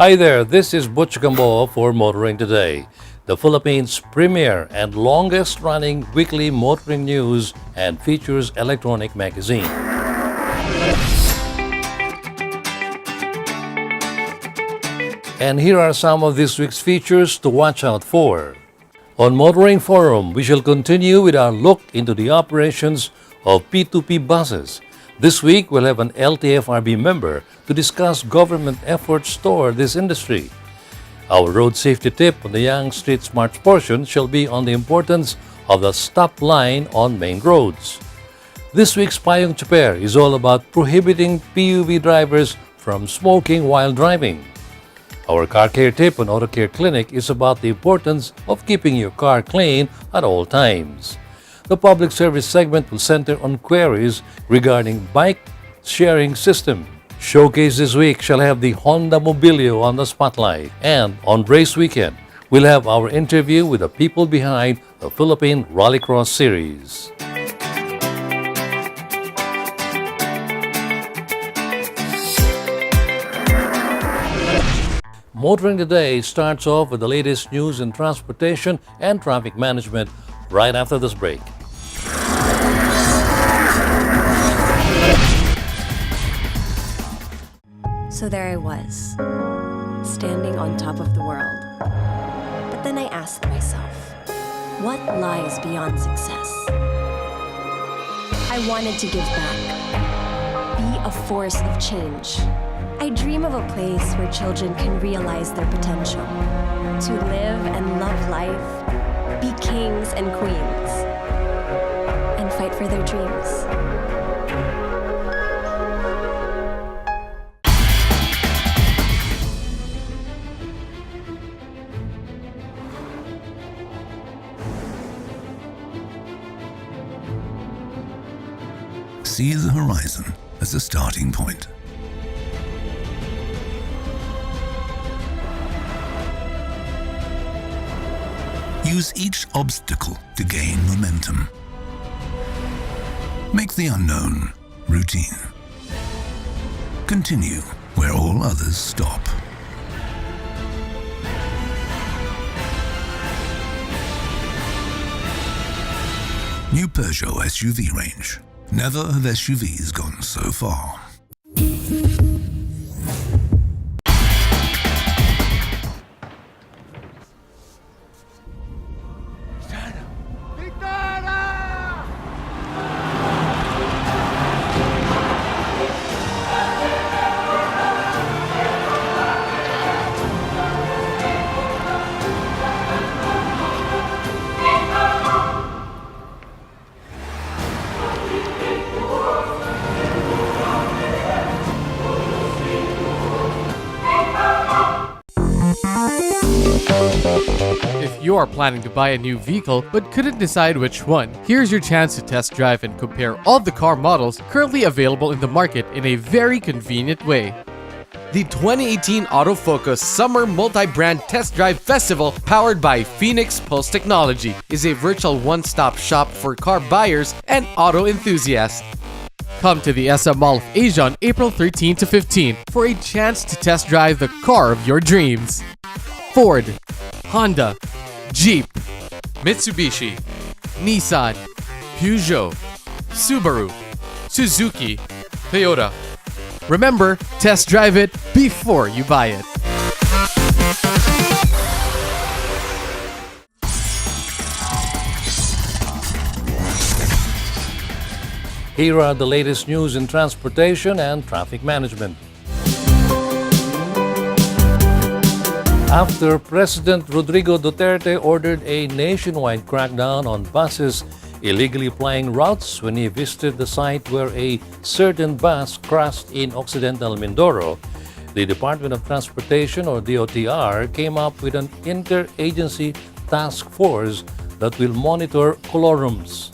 Hi there, this is Butch Gamboa for Motoring Today, the Philippines' premier and longest-running weekly motoring news and features electronic magazine. And here are some of this week's features to watch out for. On Motoring Forum, we shall continue with our look into the operations of P2P buses. This week, we'll have an LTFRB member to discuss government efforts toward this industry. Our road safety tip on the Young Street Smarts portion shall be on the importance of the stop line on main roads. This week's Payong Chaper is all about prohibiting PUV drivers from smoking while driving. Our car care tip on Auto Care Clinic is about the importance of keeping your car clean at all times. The public service segment will center on queries regarding bike sharing system. Showcase this week shall have the Honda Mobilio on the spotlight. And on race weekend, we'll have our interview with the people behind the Philippine Rallycross Series. Motoring Today starts off with the latest news in transportation and traffic management right after this break. So there I was, standing on top of the world. But then I asked myself, what lies beyond success? I wanted to give back, be a force of change. I dream of a place where children can realize their potential, to live and love life, be kings and queens, and fight for their dreams. See the horizon as a starting point. Use each obstacle to gain momentum. Make the unknown routine. Continue where all others stop. New Peugeot SUV range. Never have SUVs gone so far. If you are planning to buy a new vehicle but couldn't decide which one, here's your chance to test drive and compare all the car models currently available in the market in a very convenient way. The 2018 Autofocus Summer Multi-Brand Test Drive Festival, powered by Phoenix Pulse Technology, is a virtual one-stop shop for car buyers and auto enthusiasts. Come to the SM Mall of Asia on April 13 to 15 for a chance to test drive the car of your dreams. Ford, Honda, Jeep, Mitsubishi, Nissan, Peugeot, Subaru, Suzuki, Toyota. Remember, test drive it before you buy it. Here are the latest news in transportation and traffic management. After President Rodrigo Duterte ordered a nationwide crackdown on buses illegally plying routes when he visited the site where a certain bus crashed in Occidental Mindoro. The Department of Transportation, or DOTR, came up with an interagency task force that will monitor colorums.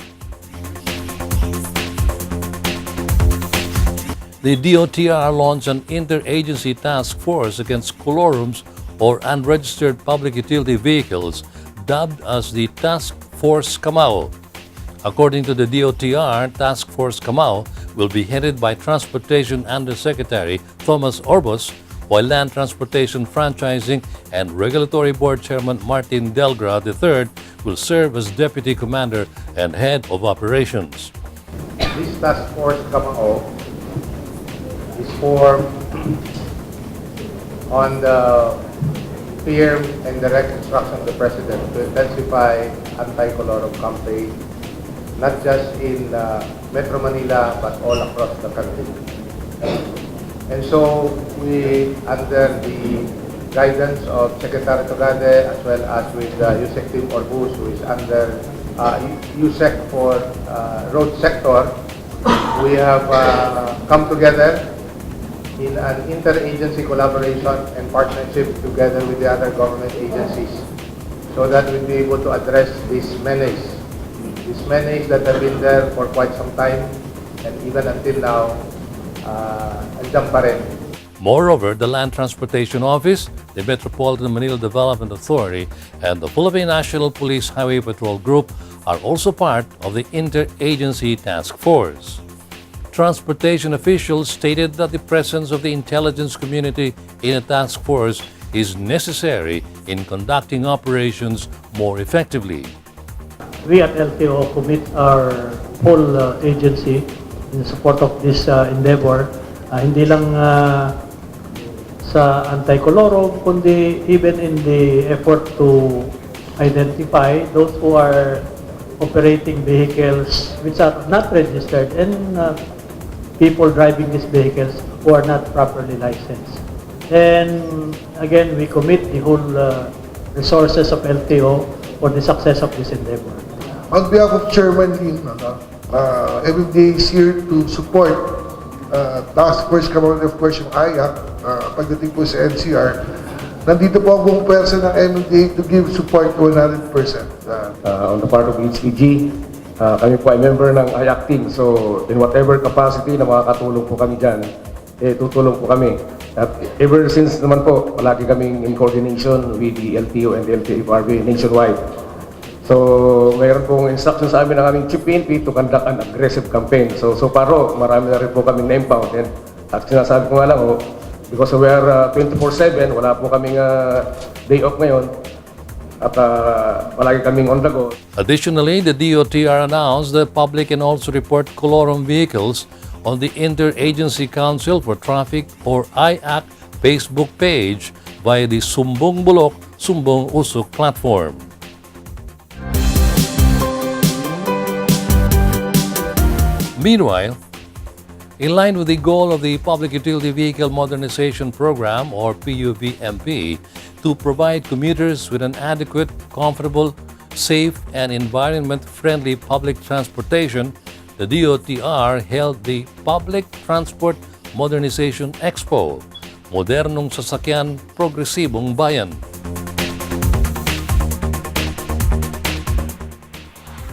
The DOTR launched an interagency task force against colorums or unregistered public utility vehicles, dubbed as the Task Force Kamao. According to the DOTR, Task Force Kamao will be headed by Transportation Undersecretary Thomas Orbos, while Land Transportation Franchising and Regulatory Board Chairman Martin Delgra III will serve as Deputy Commander and Head of Operations. This task force Kamao is formed on the firm and direct instruction of the President to intensify anti-colorum campaign, not just in Metro Manila but all across the country. And so we, under the guidance of Secretary Togade as well as with USEC Team Orbus, who is under USEC for road sector, we have come together in an interagency collaboration and partnership together with the other government agencies so that we'll be able to address this menace that have been there for quite some time and even until now, andyan pa rin. Moreover, the Land Transportation Office, the Metropolitan Manila Development Authority, and the Philippine National Police Highway Patrol Group are also part of the interagency task force. Transportation officials stated that the presence of the intelligence community in a task force is necessary in conducting operations more effectively. We at LTO commit our whole agency in support of this endeavor, hindi lang sa anti-colorum, kundi even in the effort to identify those who are operating vehicles which are not registered and people driving these vehicles who are not properly licensed. And again, we commit the whole resources of LTO for the success of this endeavor. On behalf of Chairman Lim, everybody is here to support Task Force Kamao, of course yung IAC, pagdating po sa NCR. Nandito po ang buong person ng MMDA to give support 100%. On the part of HPG, kami po ay member ng IAC team. So, in whatever capacity na makakatulong po kami dyan, tutulong po kami. At ever since naman po, palagi kaming in coordination with the LTO and the LTFRB nationwide. So, mayroon pong instruction sa amin ng aming Chief PNP to conduct an aggressive campaign. So far, marami na rin po kaming na-impound. At sinasabi ko nga lang, because we are 24/7, wala po kaming day off ngayon. At palagi kaming on the go. Additionally, the DOTR announced that public can also report colorum vehicles on the Interagency Council for Traffic or IAC Facebook page via the Sumbong Bulok, Sumbong Usok platform. Meanwhile, in line with the goal of the Public Utility Vehicle Modernization Program, or PUVMP, to provide commuters with an adequate, comfortable, safe, and environment-friendly public transportation, the DOTR held the Public Transport Modernization Expo, Modernong Sasakyan, Progresibong Bayan.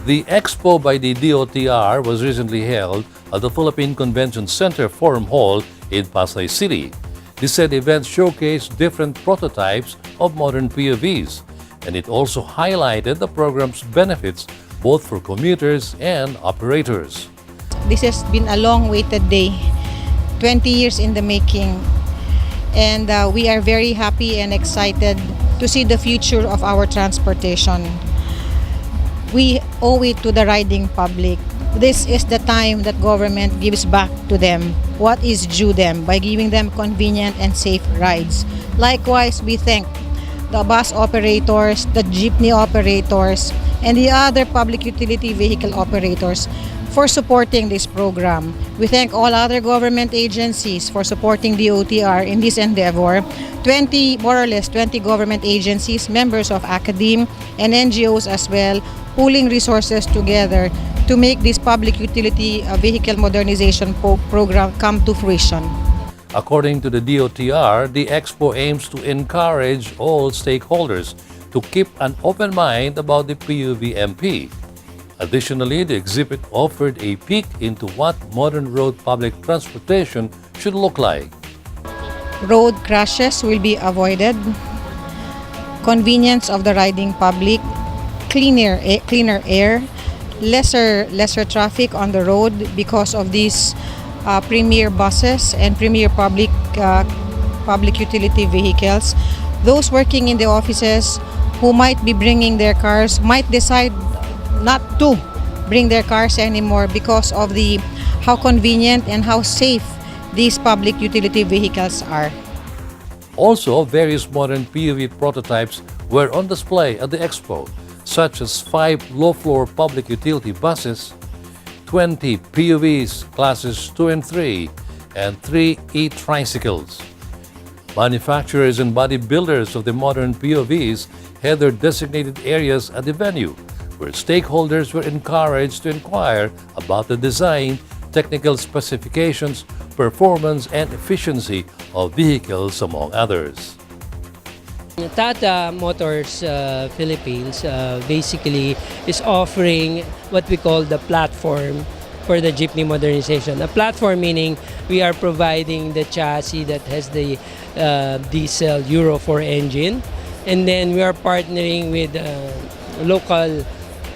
The expo by the DOTR was recently held at the Philippine Convention Center Forum Hall in Pasay City. The said event showcased different prototypes of modern PUVs, and it also highlighted the program's benefits both for commuters and operators. This has been a long-awaited day, 20 years in the making, and we are very happy and excited to see the future of our transportation. We owe it to the riding public. This is the time that government gives back to them what is due them by giving them convenient and safe rides. Likewise, we thank the bus operators, the jeepney operators, and the other public utility vehicle operators for supporting this program. We thank all other government agencies for supporting the OTR in this endeavor. More or less 20 government agencies, members of academe, and NGOs as well, pooling resources together to make this public utility vehicle modernization program come to fruition. According to the DOTR, the expo aims to encourage all stakeholders to keep an open mind about the PUV-MP. Additionally, the exhibit offered a peek into what modern road public transportation should look like. Road crashes will be avoided, convenience of the riding public, cleaner air, lesser traffic on the road because of these premier buses and premier public utility vehicles. Those working in the offices who might be bringing their cars might decide not to bring their cars anymore because of how convenient and how safe these public utility vehicles are. Also, various modern PUV prototypes were on display at the expo, such as 5 low-floor public utility buses, 20 PUVs classes 2 and 3, and 3 e-tricycles. Manufacturers and bodybuilders of the modern PUVs had their designated areas at the venue, where stakeholders were encouraged to inquire about the design, technical specifications, performance, and efficiency of vehicles, among others. Tata Motors Philippines basically is offering what we call the platform for the jeepney modernization. A platform meaning we are providing the chassis that has the diesel Euro 4 engine, and then we are partnering with local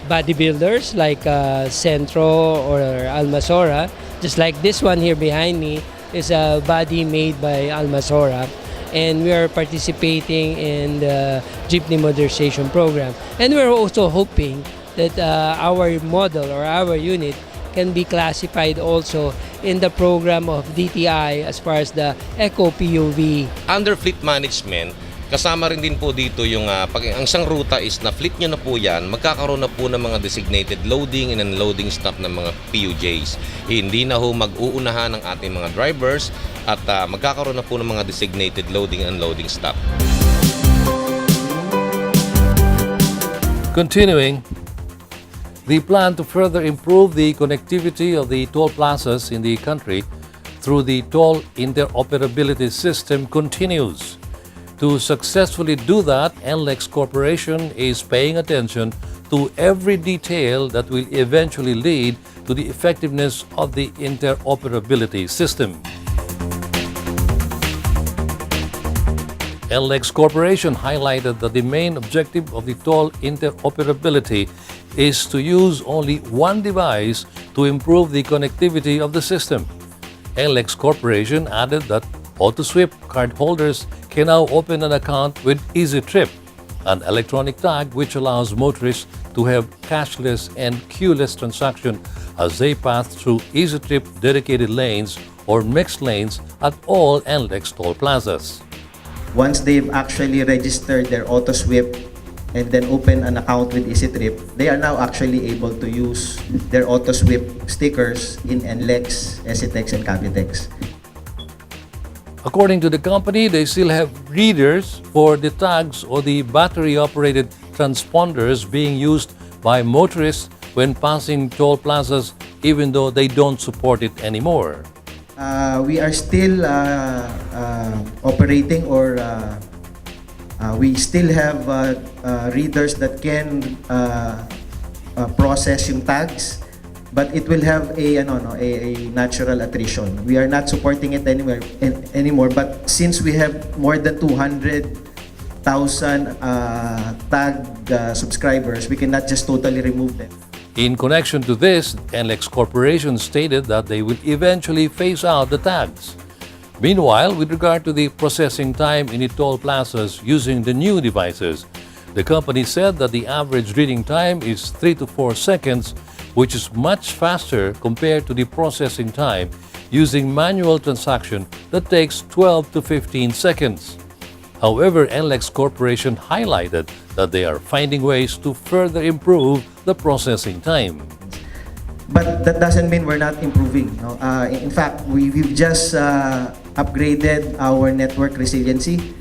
bodybuilders like Centro or Almasora. Just like this one here behind me is a body made by Almasora. And we are participating in the jeepney modernization program. And we're also hoping that our model or our unit can be classified also in the program of DTI as far as the Eco PUV. Under fleet management, kasama rin din po dito yung pag ang isang ruta is na fleet nyo na po yan, magkakaroon na po ng mga designated loading and unloading stop ng mga PUJs. Hindi na ho mag-uunahan ng ating mga drivers at magkakaroon na po ng mga designated loading and unloading stop. Continuing, the plan to further improve the connectivity of the toll plazas in the country through the toll interoperability system continues. To successfully do that, NLEX Corporation is paying attention to every detail that will eventually lead to the effectiveness of the interoperability system. NLEX Corporation highlighted that the main objective of the toll interoperability is to use only one device to improve the connectivity of the system. NLEX Corporation added that AutoSweep cardholders can now open an account with EasyTrip, an electronic tag which allows motorists to have cashless and queueless transaction as they pass through EasyTrip dedicated lanes or mixed lanes at all NLEX toll plazas. Once they've actually registered their AutoSweep and then open an account with EasyTrip, they are now actually able to use their AutoSweep stickers in NLEX, EasyTex, and Cavitex. According to the company, they still have readers for the tags or the battery-operated transponders being used by motorists when passing toll plazas, even though they don't support it anymore. We are still operating, or we still have readers that can process yung tags, but it will have a natural attrition. We are not supporting it anymore, but since we have more than 200,000 tag subscribers, we cannot just totally remove them. In connection to this, NLEX Corporation stated that they will eventually phase out the tags. Meanwhile, with regard to the processing time in the toll plazas using the new devices, the company said that the average reading time is 3 to 4 seconds, which is much faster compared to the processing time using manual transaction that takes 12 to 15 seconds. However, NLEX Corporation highlighted that they are finding ways to further improve the processing time. But that doesn't mean we're not improving. No? In fact, we've just upgraded our network resiliency.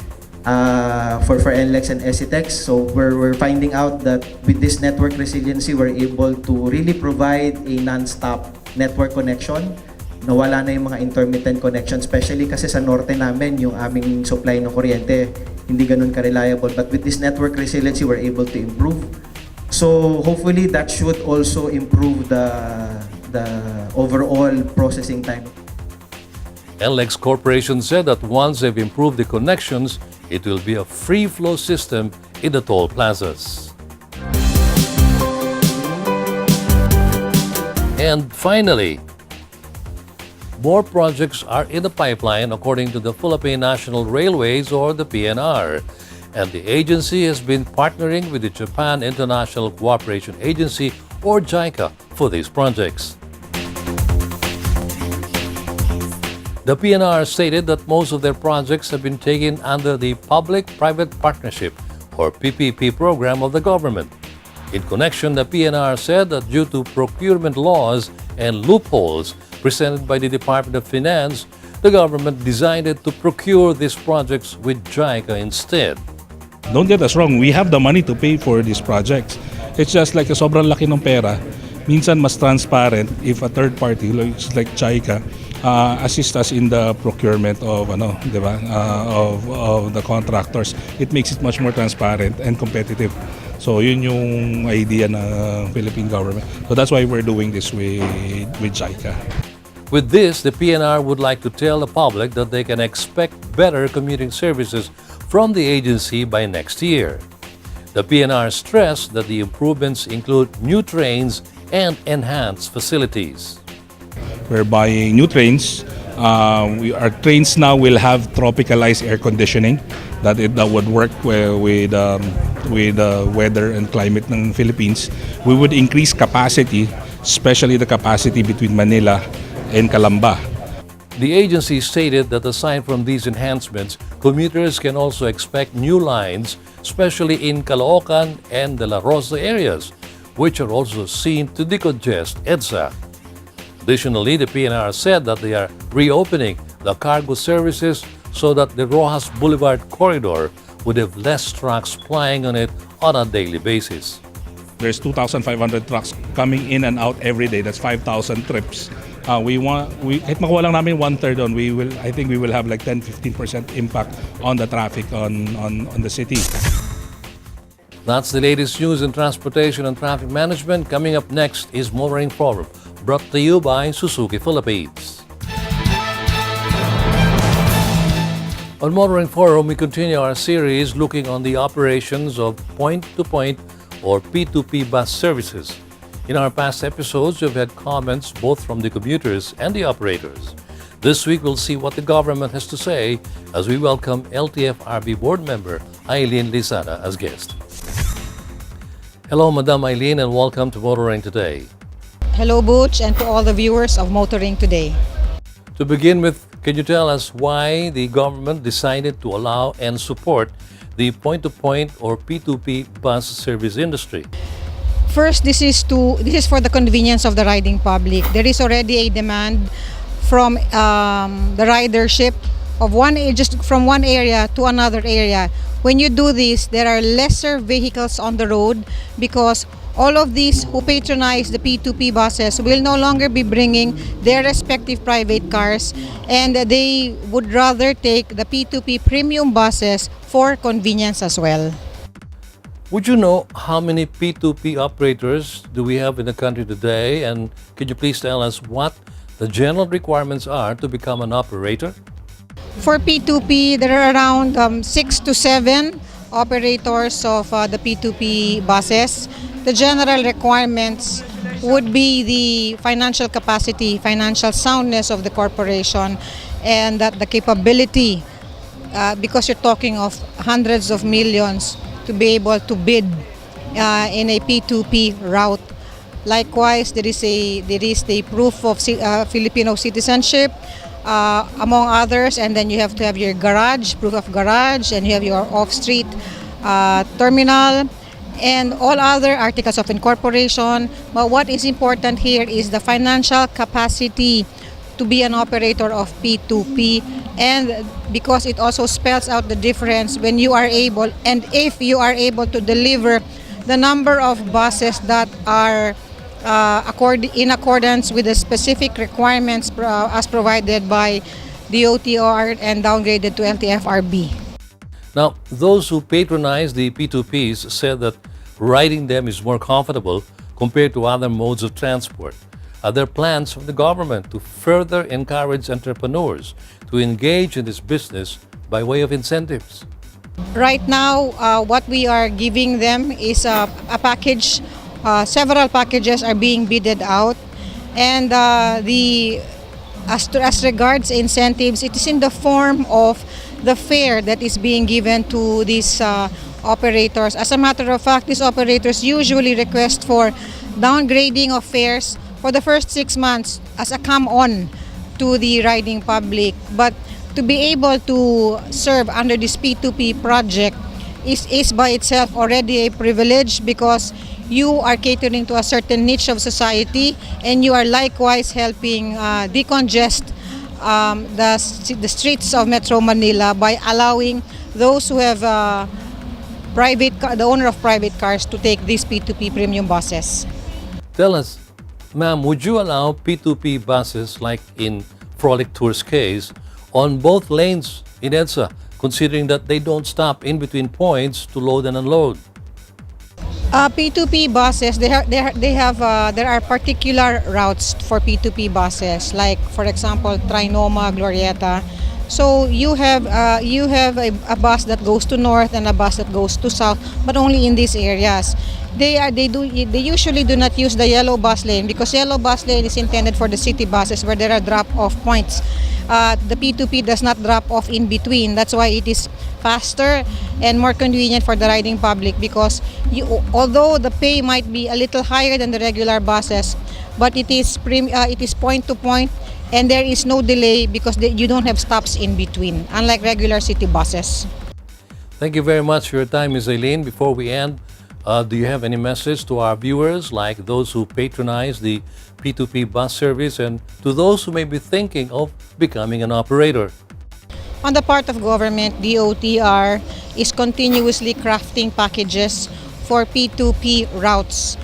for NLEX and ECTEX. So we're finding out that with this network resiliency, we're able to really provide a non-stop network connection. Nawala na yung mga intermittent connection, especially kasi sa norte namin, yung aming supply ng kuryente, hindi ganun ka-reliable. But with this network resiliency, we're able to improve. So hopefully that should also improve the overall processing time. NLEX Corporation said that once they've improved the connections, it will be a free-flow system in the toll plazas. And finally, more projects are in the pipeline according to the Philippine National Railways or the PNR. And the agency has been partnering with the Japan International Cooperation Agency or JICA for these projects. The PNR stated that most of their projects have been taken under the Public-Private Partnership or PPP program of the government. In connection, the PNR said that due to procurement laws and loopholes presented by the Department of Finance, the government decided to procure these projects with JICA instead. Don't get us wrong, we have the money to pay for these projects. It's just like sobrang laki ng pera. Minsan mas transparent if a third party like JICA assist us in the procurement of of the contractors. It makes it much more transparent and competitive. So yun yung idea ng Philippine government. So that's why we're doing this with JICA. With this, the PNR would like to tell the public that they can expect better commuting services from the agency by next year. The PNR stressed that the improvements include new trains and enhanced facilities. We're buying new trains. Our trains now will have tropicalized air conditioning that would work with the weather and climate ng Philippines. We would increase capacity, especially the capacity between Manila and Calamba. The agency stated that aside from these enhancements, commuters can also expect new lines, especially in Caloocan and De La Rosa areas, which are also seen to decongest EDSA. Additionally, the PNR said that they are reopening the cargo services so that the Rojas Boulevard corridor would have less trucks plying on it on a daily basis. There's 2,500 trucks coming in and out every day. That's 5,000 trips. Kahit makuha lang namin 1/3 on, I think we will have like 10-15% impact on the traffic on the city. That's the latest news in transportation and traffic management. Coming up next is Motoring Forum, brought to you by Suzuki Philippines. On Motoring Forum, we continue our series looking on the operations of point-to-point or P2P bus services. In our past episodes, we've had comments both from the commuters and the operators. This week, we'll see what the government has to say as we welcome LTFRB board member Eileen Lizada as guest. Hello, Madam Eileen, and welcome to Motoring Today. Hello, Butch, and to all the viewers of Motoring Today. To begin with, can you tell us why the government decided to allow and support the point-to-point or P2P bus service industry? First, this is for the convenience of the riding public. There is already a demand from the ridership of just from one area to another area. When you do this, there are lesser vehicles on the road because all of these who patronize the P2P buses will no longer be bringing their respective private cars, and they would rather take the P2P premium buses for convenience as well. Would you know how many P2P operators do we have in the country today? And could you please tell us what the general requirements are to become an operator? For P2P, there are around 6 to 7 operators of the P2P buses. The general requirements would be the financial capacity, financial soundness of the corporation, and that the capability, because you're talking of hundreds of millions, to be able to bid in a P2P route. Likewise, there is the proof of Filipino citizenship, among others, and then you have to have your garage, proof of garage, and you have your off-street terminal, and all other articles of incorporation. But what is important here is the financial capacity to be an operator of P2P, and because it also spells out the difference when you are able, and if you are able to deliver the number of buses that are in accordance with the specific requirements as provided by the OTR and downgraded to LTFRB. Now, those who patronize the P2Ps said that riding them is more comfortable compared to other modes of transport. Are there plans from the government to further encourage entrepreneurs to engage in this business by way of incentives? Right now, what we are giving them is a package. Several packages are being bidded out, and as regards incentives, it is in the form of the fare that is being given to these operators. As a matter of fact, these operators usually request for downgrading of fares for the first 6 months as a come-on to the riding public. But to be able to serve under this P2P project is by itself already a privilege, because you are catering to a certain niche of society, and you are likewise helping decongest the streets of Metro Manila by allowing those who have the owner of private cars to take these P2P premium buses. Tell us, ma'am, would you allow P2P buses like in Frolic Tour's case on both lanes in EDSA, considering that they don't stop in between points to load and unload? P2P buses, there are particular routes for P2P buses, like for example Trinoma, Glorieta. So you have a bus that goes to north and a bus that goes to south, but only in these areas. They usually do not use the yellow bus lane, because yellow bus lane is intended for the city buses where there are drop-off points. The P2P does not drop off in between. That's why it is faster and more convenient for the riding public, because although the pay might be a little higher than the regular buses, but it is point to point, and there is no delay because you don't have stops in between, unlike regular city buses. Thank you very much for your time, Ms. Aileen. Before we end, do you have any message to our viewers, like those who patronize the P2P bus service, and to those who may be thinking of becoming an operator? On the part of government, the OTR is continuously crafting packages for P2P routes.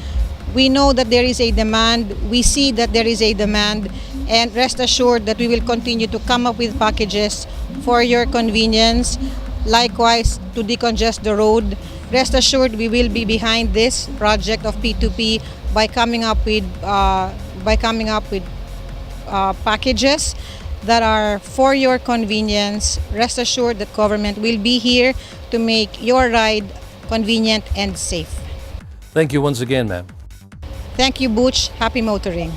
We know that there is a demand, we see that there is a demand, and rest assured that we will continue to come up with packages for your convenience. Likewise, to decongest the road, rest assured we will be behind this project of P2P by coming up with packages that are for your convenience. Rest assured that government will be here to make your ride convenient and safe. Thank you once again, ma'am. Thank you, Butch. Happy motoring.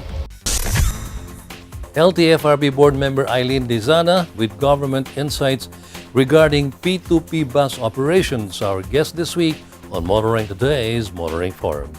LTFRB board member Aileen Dizana with government insights regarding P2P bus operations, our guest this week on Motoring Today's Motoring Forum.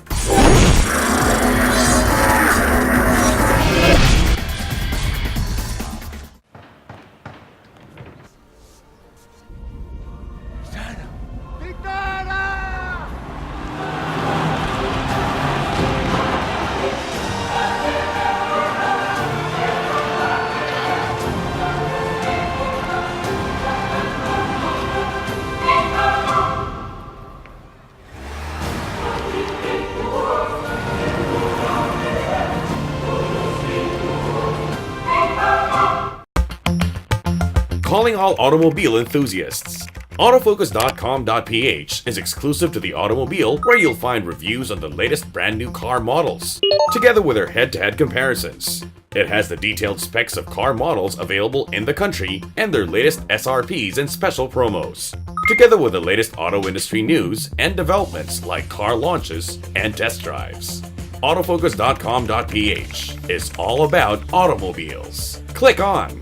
Calling all automobile enthusiasts. Autofocus.com.ph is exclusive to the automobile, where you'll find reviews on the latest brand new car models, together with their head-to-head comparisons. It has the detailed specs of car models available in the country and their latest SRPs and special promos, together with the latest auto industry news and developments like car launches and test drives. Autofocus.com.ph is all about automobiles. Click on.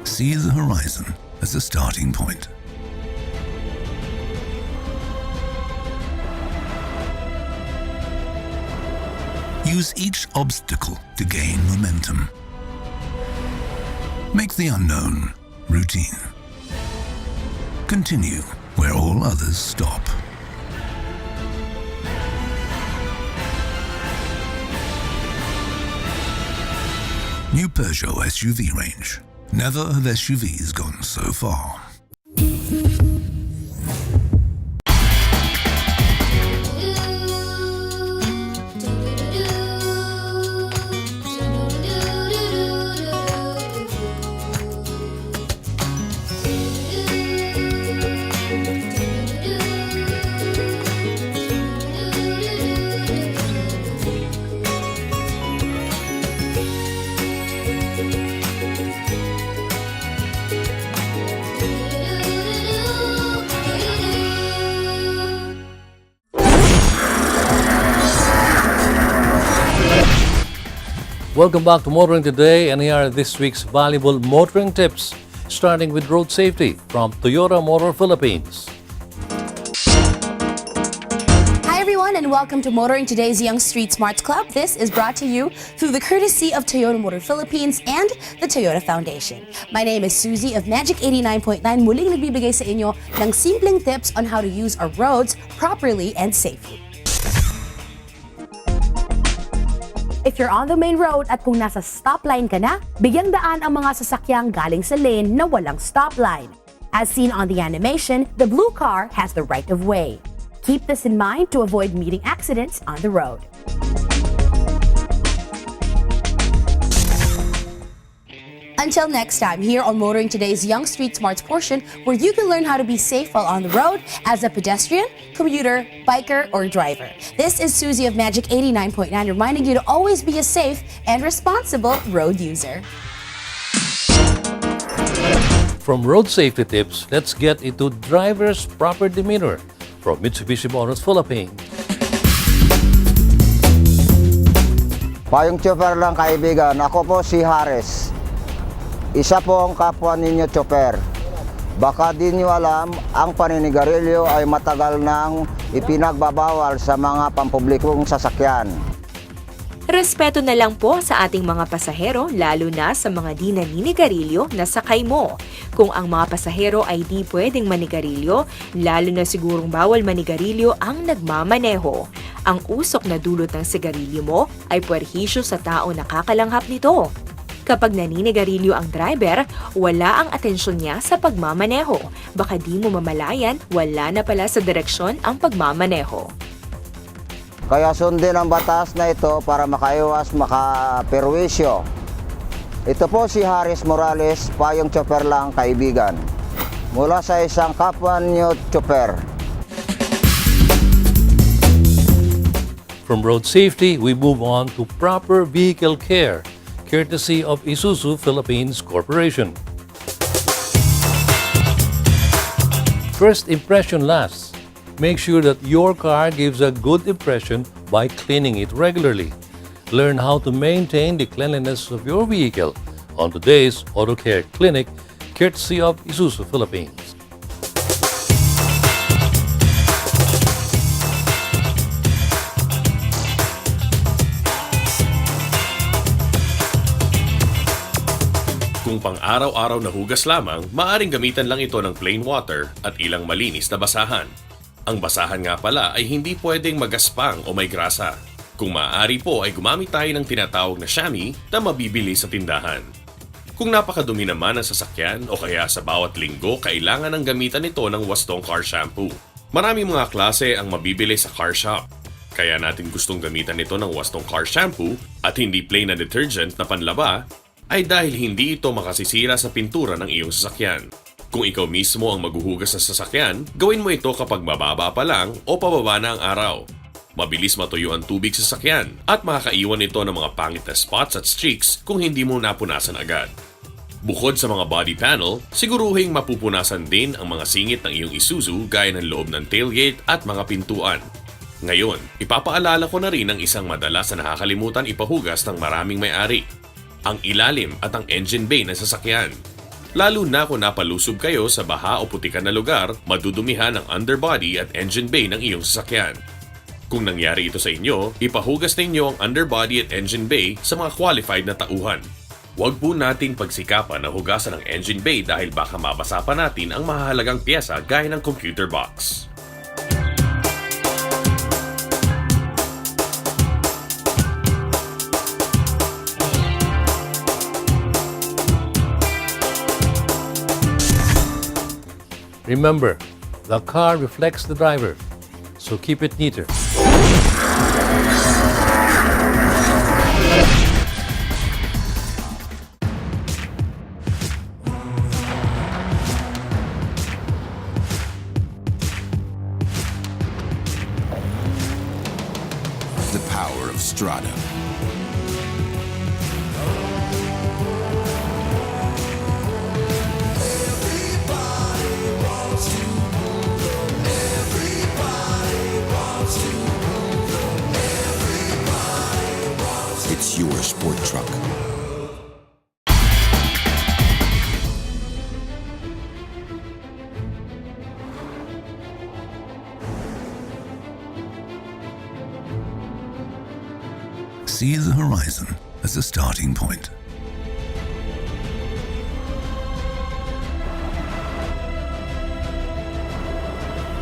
See the horizon as a starting point. Use each obstacle to gain momentum. Make the unknown routine. Continue where all others stop. New Peugeot SUV range. Never have SUVs gone so far. Welcome back to Motoring Today, and here are this week's valuable motoring tips, starting with road safety from Toyota Motor Philippines. Hi everyone, and welcome to Motoring Today's Young Street Smarts Club. This is brought to you through the courtesy of Toyota Motor Philippines and the Toyota Foundation. My name is Susie of Magic 89.9, muling nagbibigay sa inyo ng simpleng tips on how to use our roads properly and safely. If you're on the main road at kung nasa stopline ka na, bigyang daan ang mga sasakyang galing sa lane na walang stopline. As seen on the animation, the blue car has the right of way. Keep this in mind to avoid meeting accidents on the road. Until next time, here on Motoring Today's Young Street Smarts portion, where you can learn how to be safe while on the road as a pedestrian, commuter, biker, or driver. This is Susie of Magic 89.9 reminding you to always be a safe and responsible road user. From road safety tips, let's get into driver's proper demeanor from Mitsubishi Motors Philippines. Payong chopper lang kaibigan, ako po si Harris. Isa po ang kapwa ninyo chopper. Baka di nyo alam, ang paninigarilyo ay matagal nang ipinagbabawal sa mga pampublikong sasakyan. Respeto na lang po sa ating mga pasahero, lalo na sa mga di naninigarilyo na sakay mo. Kung ang mga pasahero ay di pwedeng manigarilyo, lalo na sigurong bawal manigarilyo ang nagmamaneho. Ang usok na dulot ng sigarilyo mo ay puwerhisyo sa tao nakakalanghap nito. Kapag naninigarilyo ang driver, wala ang atensyon niya sa pagmamaneho. Baka di mo mamalayan, wala na pala sa direksyon ang pagmamaneho. Kaya sundin ang batas na ito para makaiwas makaperwisyo. Ito po si Harris Morales, payong chopper lang kaibigan. Mula sa isang kapwa niyo chopper. From road safety, we move on to proper vehicle care, courtesy of Isuzu Philippines Corporation. First impression lasts. Make sure that your car gives a good impression by cleaning it regularly. Learn how to maintain the cleanliness of your vehicle on today's Auto Care Clinic, courtesy of Isuzu Philippines. Kung pang-araw-araw na hugas lamang, maaring gamitan lang ito ng plain water at ilang malinis na basahan. Ang basahan nga pala ay hindi pwedeng magaspang o may grasa. Kung maaari po ay gumamit tayo ng tinatawag na chamois na mabibili sa tindahan. Kung napakadumi naman ang sasakyan o kaya sa bawat linggo kailangan ng gamitan ito ng wastong car shampoo. Maraming mga klase ang mabibili sa car shop. Kaya natin gustong gamitan ito ng wastong car shampoo at hindi plain na detergent na panlaba ay dahil hindi ito makasisira sa pintura ng iyong sasakyan. Kung ikaw mismo ang maghuhugas sa sasakyan, gawin mo ito kapag mababa pa lang o pababa na ang araw. Mabilis matuyo ang tubig sa sasakyan at makakaiwan ito ng mga pangit na spots at streaks kung hindi mo napunasan agad. Bukod sa mga body panel, siguruhing mapupunasan din ang mga singit ng iyong Isuzu gaya ng loob ng tailgate at mga pintuan. Ngayon, ipapaalala ko na rin ang isang madalas na nakakalimutan ipahugas ng maraming may-ari. Ang ilalim at ang engine bay ng sasakyan. Lalo na kung napalusob kayo sa baha o putikan na lugar, madudumihan ang underbody at engine bay ng iyong sasakyan. Kung nangyari ito sa inyo, ipahugas ninyo ang underbody at engine bay sa mga qualified na tauhan. Huwag po nating pagsikapan na hugasan ang engine bay dahil baka mabasa pa natin ang mahalagang piyesa gaya ng computer box. Remember, the car reflects the driver, so keep it neater. The power of Strada. It's your sport truck. See the horizon as a starting point.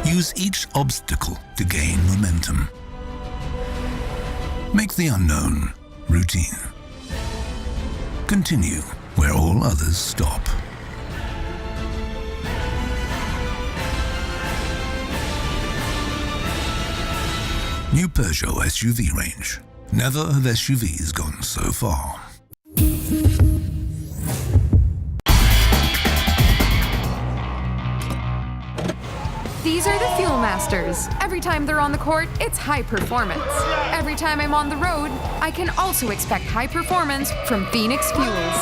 Use each obstacle to gain momentum. Make the unknown routine. Continue where all others stop. New Peugeot SUV range. Never have SUVs gone so far. These are the Fuel Masters. Every time they're on the court, it's high performance. Every time I'm on the road, I can also expect high performance from Phoenix Fuels.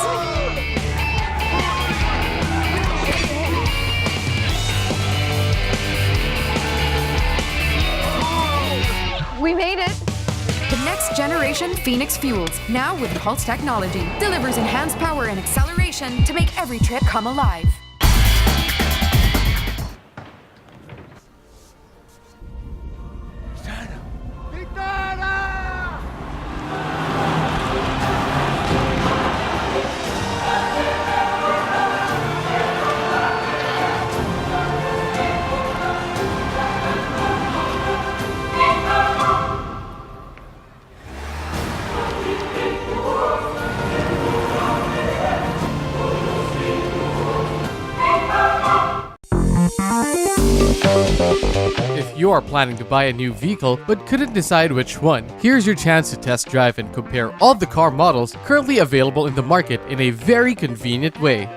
We made it! The next generation Phoenix Fuels, now with Pulse technology, delivers enhanced power and acceleration to make every trip come alive. If you are planning to buy a new vehicle but couldn't decide which one, here's your chance to test drive and compare all the car models currently available in the market in a very convenient way.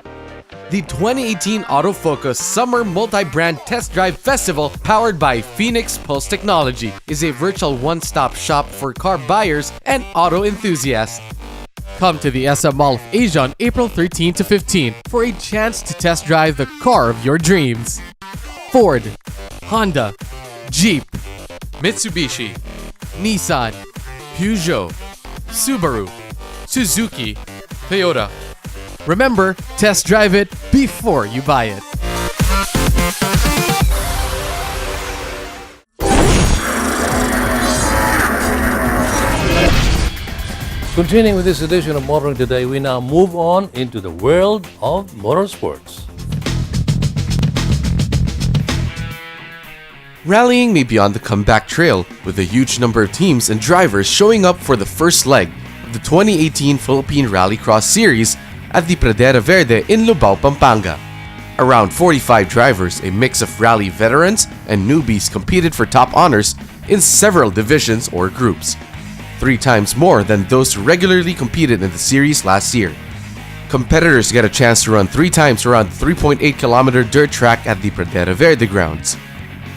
The 2018 Autofocus Summer Multi-Brand Test Drive Festival, powered by Phoenix Pulse Technology, is a virtual one-stop shop for car buyers and auto enthusiasts. Come to the SM Mall of Asia on April 13 to 15 for a chance to test drive the car of your dreams. Ford, Honda, Jeep, Mitsubishi, Nissan, Peugeot, Subaru, Suzuki, Toyota. Remember, test drive it before you buy it. Continuing with this edition of Motoring Today, we now move on into the world of motorsports. Rallying may be on the comeback trail, with a huge number of teams and drivers showing up for the first leg of the 2018 Philippine Rallycross Series at the Pradera Verde in Lubao, Pampanga. Around 45 drivers, a mix of rally veterans and newbies, competed for top honors in several divisions or groups, 3 times more than those who regularly competed in the series last year. Competitors get a chance to run 3 times around the 3.8-kilometer dirt track at the Pradera Verde grounds,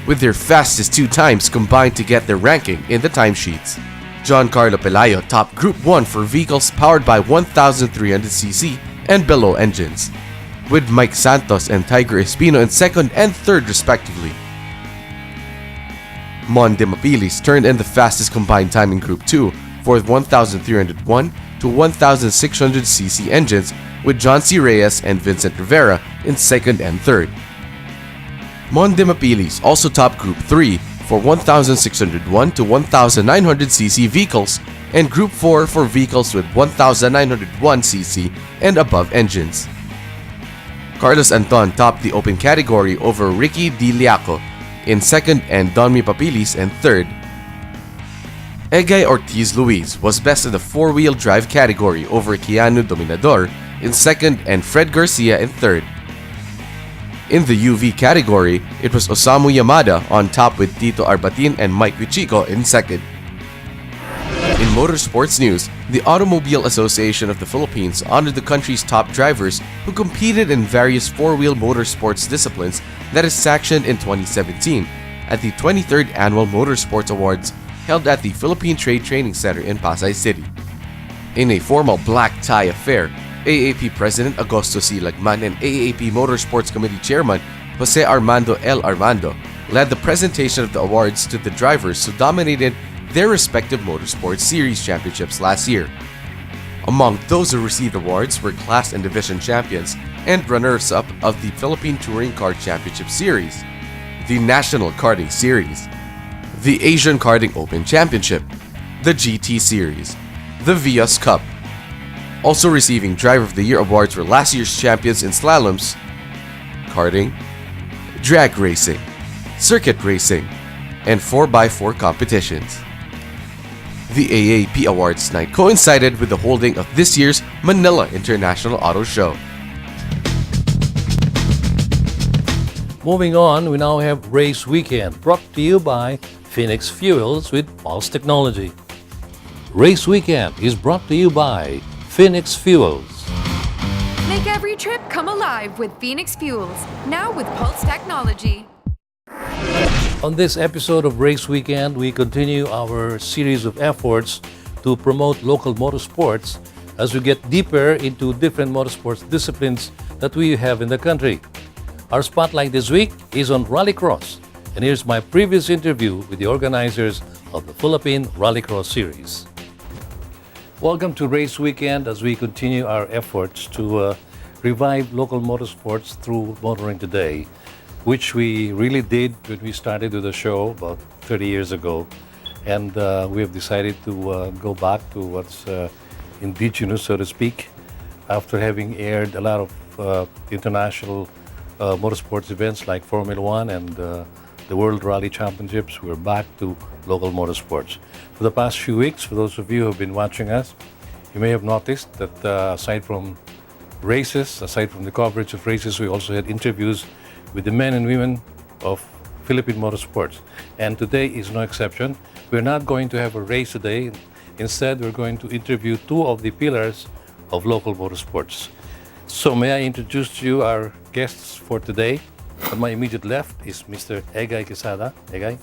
with their fastest 2 times combined to get their ranking in the timesheets. Giancarlo Pelayo topped Group 1 for vehicles powered by 1,300cc and below engines, with Mike Santos and Tiger Espino in 2nd and 3rd respectively. Mon de Mapilis turned in the fastest combined time in Group 2 for 1,301 to 1,600cc engines, with John C. Reyes and Vincent Rivera in 2nd and 3rd. Mon de Mapilis also topped Group 3 for 1,601 to 1,900cc vehicles, and Group 4 for vehicles with 1,901cc and above engines. Carlos Anton topped the open category over Ricky Di Liaco in second and Donmi Papilis in third. Egay Ortiz Luis was best in the four-wheel drive category over Keanu Dominador in second and Fred Garcia in third. In the UV category, it was Osamu Yamada on top with Tito Arbatin and Mike Vichico in second. In motorsports news, the Automobile Association of the Philippines honored the country's top drivers who competed in various four-wheel motorsports disciplines that is sanctioned in 2017 at the 23rd Annual Motorsports Awards held at the Philippine Trade Training Center in Pasay City. In a formal black tie affair, AAP President Agosto C. Lagman and AAP Motorsports Committee Chairman Jose Armando L. Armando led the presentation of the awards to the drivers who dominated their respective motorsports series championships last year. Among those who received awards were class and division champions and runners-up of the Philippine Touring Car Championship Series, the National Karting Series, the Asian Karting Open Championship, the GT Series, the Vios Cup. Also receiving Driver of the Year awards were last year's champions in slaloms, karting, drag racing, circuit racing, and 4x4 competitions. The AAP Awards night coincided with the holding of this year's Manila International Auto Show. Moving on, we now have Race Weekend, brought to you by Phoenix Fuels with Pulse Technology. Race Weekend is brought to you by Phoenix Fuels. Make every trip come alive with Phoenix Fuels, now with Pulse Technology. On this episode of Race Weekend, we continue our series of efforts to promote local motorsports as we get deeper into different motorsports disciplines that we have in the country. Our spotlight this week is on Rallycross, and here's my previous interview with the organizers of the Philippine Rallycross Series. Welcome to Race Weekend as we continue our efforts to revive local motorsports through Motoring Today, which we really did when we started with the show about 30 years ago. And we have decided to go back to what's indigenous, so to speak. After having aired a lot of international motorsports events like Formula One and the World Rally Championships, we're back to local motorsports. For the past few weeks, for those of you who have been watching us, you may have noticed that aside from races, aside from the coverage of races, we also had interviews with the men and women of Philippine motorsports. And today is no exception. We're not going to have a race today. Instead, we're going to interview two of the pillars of local motorsports. So may I introduce to you our guests for today. On my immediate left is Mr. Egay Quesada. Egay,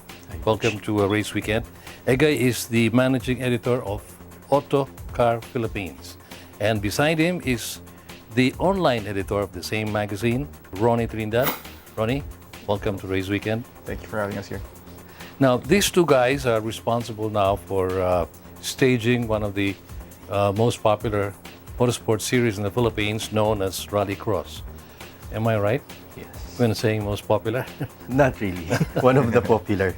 welcome to Race Weekend. Egay is the managing editor of Auto Car Philippines. And beside him is the online editor of the same magazine, Ronnie Trinidad. Ronnie, welcome to Race Weekend. Thank you for having us here. Now, these two guys are responsible now for staging one of the most popular motorsport series in the Philippines, known as Rallycross. Am I right? Yes. When saying most popular? Not really. One of the popular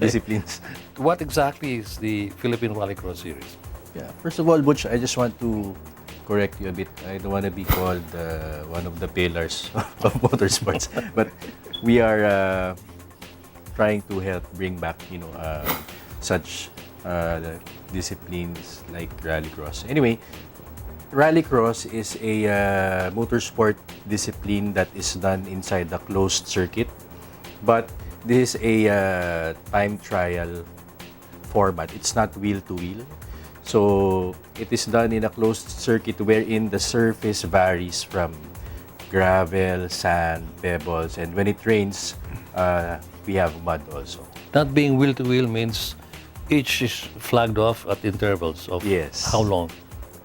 disciplines. What exactly is the Philippine Rallycross series? Yeah. First of all, Butch, I just want to correct you a bit. I don't want to be called one of the pillars of motorsports, but we are trying to help bring back, such disciplines like rallycross. Anyway, rallycross is a motorsport discipline that is done inside the closed circuit, but this is a time trial format. It's not wheel to wheel. So it is done in a closed circuit wherein the surface varies from gravel, sand, pebbles, and when it rains, we have mud also. Not being wheel to wheel means each is flagged off at intervals of how long?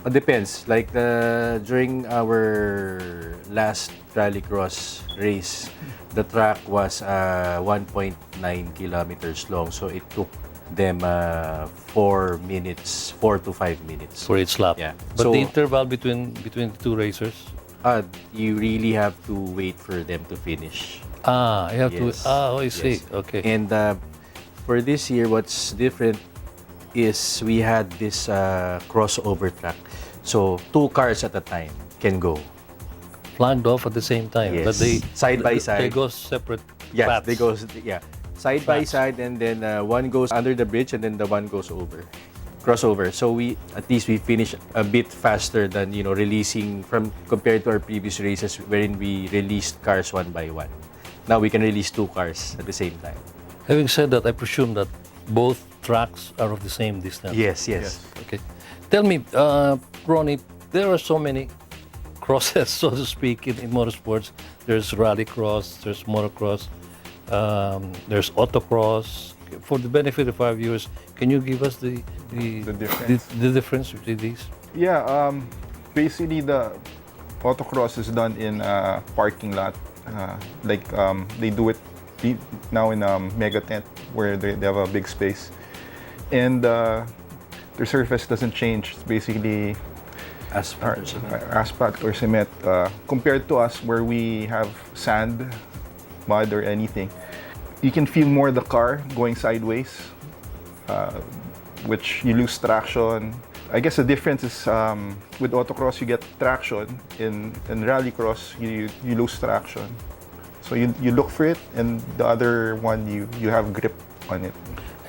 It depends. Like during our last rallycross race, the track was 1.9 kilometers long, so it took them 4 to 5 minutes for each lap. Yeah. But so the interval between the two racers? You really have to wait for them to finish. You have to. I see. Yes. Okay. And for this year, what's different is we had this crossover track. So 2 cars at a time can go. Flagged off at the same time, Yes. but they Side by side. They go separate Yes, paths. they go side by Tracks. side, and then one goes under the bridge, and then the one goes over, crossover. So we at least we finish a bit faster than releasing from compared to our previous races wherein we released cars one by one. Now we can release 2 cars at the same time. Having said that, I presume that both tracks are of the same distance. Yes. Okay. Tell me, Ronnie, there are so many crosses, so to speak, in motorsports. There's rallycross, there's motocross, there's autocross. For the benefit of our viewers, can you give us the difference between these? Yeah, basically the autocross is done in a parking lot. They do it now in a mega tent where they have a big space. And their surface doesn't change. It's basically asphalt or cement. Compared to us where we have sand, mud or anything, you can feel more the car going sideways, which you lose traction. I guess the difference is with autocross you get traction, in rallycross you lose traction. So you look for it, and the other one you have grip on it.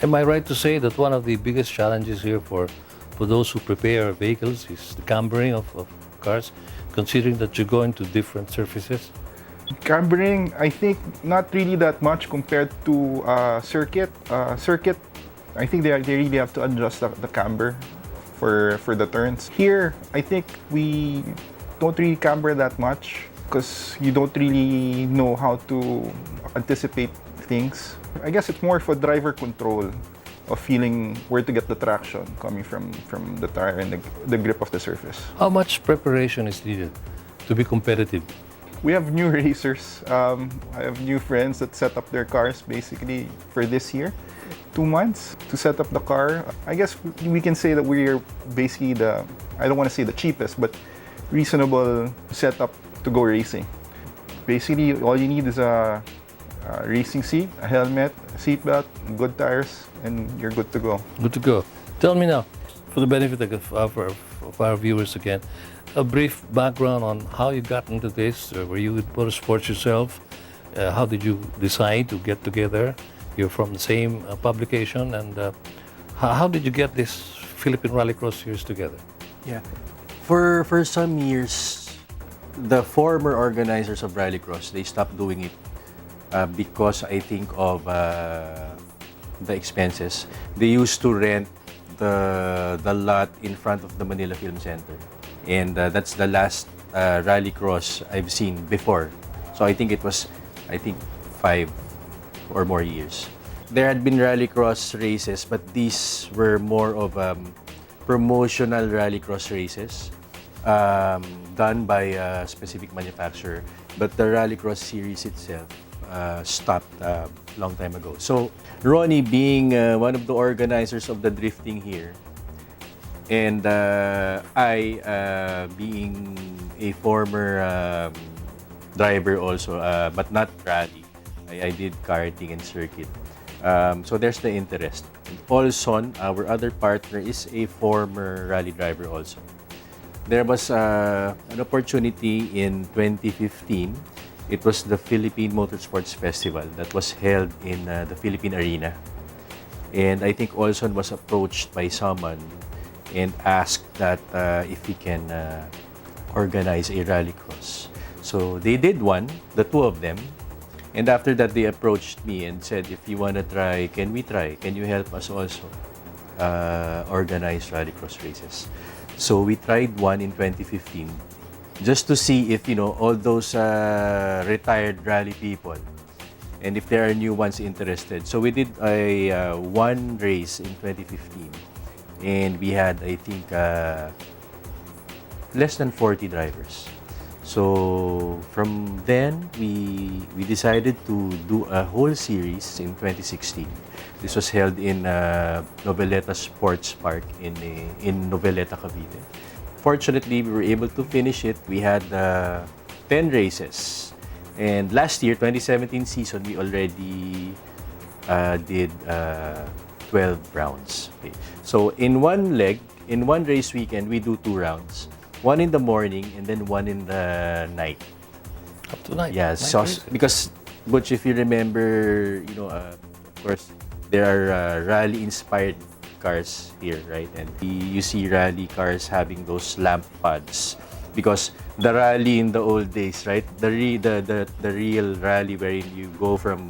Am I right to say that one of the biggest challenges here for those who prepare vehicles is the cambering of cars, considering that you're going to different surfaces? Cambering, I think not really that much compared to circuit. Circuit, I think they really have to adjust the camber for the turns. Here, I think we don't really camber that much because you don't really know how to anticipate things. I guess it's more for driver control of feeling where to get the traction coming from the tire and the grip of the surface. How much preparation is needed to be competitive? We have new racers. I have new friends that set up their cars basically for this year. 2 months to set up the car. I guess we can say that we're basically I don't want to say the cheapest, but reasonable setup to go racing. Basically, all you need is a racing seat, a helmet, a seatbelt, good tires, and you're good to go. Good to go. Tell me now, for the benefit of our viewers again, a brief background on how you got into this. Were you with Motorsports yourself? How did you decide to get together? You're from the same publication, and how did you get this Philippine Rallycross Series together? Yeah, for some years, the former organizers of Rallycross, they stopped doing it because I think of the expenses. They used to rent the lot in front of the Manila Film Center, and that's the last Rallycross I've seen before. So I think it was 5 or more years. There had been rallycross races, but these were more of promotional rallycross races done by a specific manufacturer. But the rallycross series itself stopped a long time ago. So Ronnie, being one of the organizers of the drifting here, and I being a former driver also, but not rally. I did karting and circuit. So there's the interest. And Olson, our other partner, is a former rally driver also. There was an opportunity in 2015. It was the Philippine Motorsports Festival that was held in the Philippine Arena. And I think Olson was approached by someone and asked that if he can organize a rallycross. So they did one, the 2 of them. And after that, they approached me and said, if you want to try, can we try? Can you help us also organize rallycross races? So we tried one in 2015 just to see if, all those retired rally people and if there are new ones interested. So we did a one race in 2015 and we had, I think, less than 40 drivers. So from then, we decided to do a whole series in 2016. This was held in Noveleta Sports Park in Noveleta, Cavite. Fortunately, we were able to finish it. We had 10 races. And last year, 2017 season, we already did 12 rounds. Okay. So in one leg, in one race weekend, we do 2 rounds. One in the morning and then one in the night. Up to night? Yeah, so, because, Butch, if you remember, of course, there are rally-inspired cars here, right? And you see rally cars having those lamp pods. Because the rally in the old days, right? The real rally wherein you go from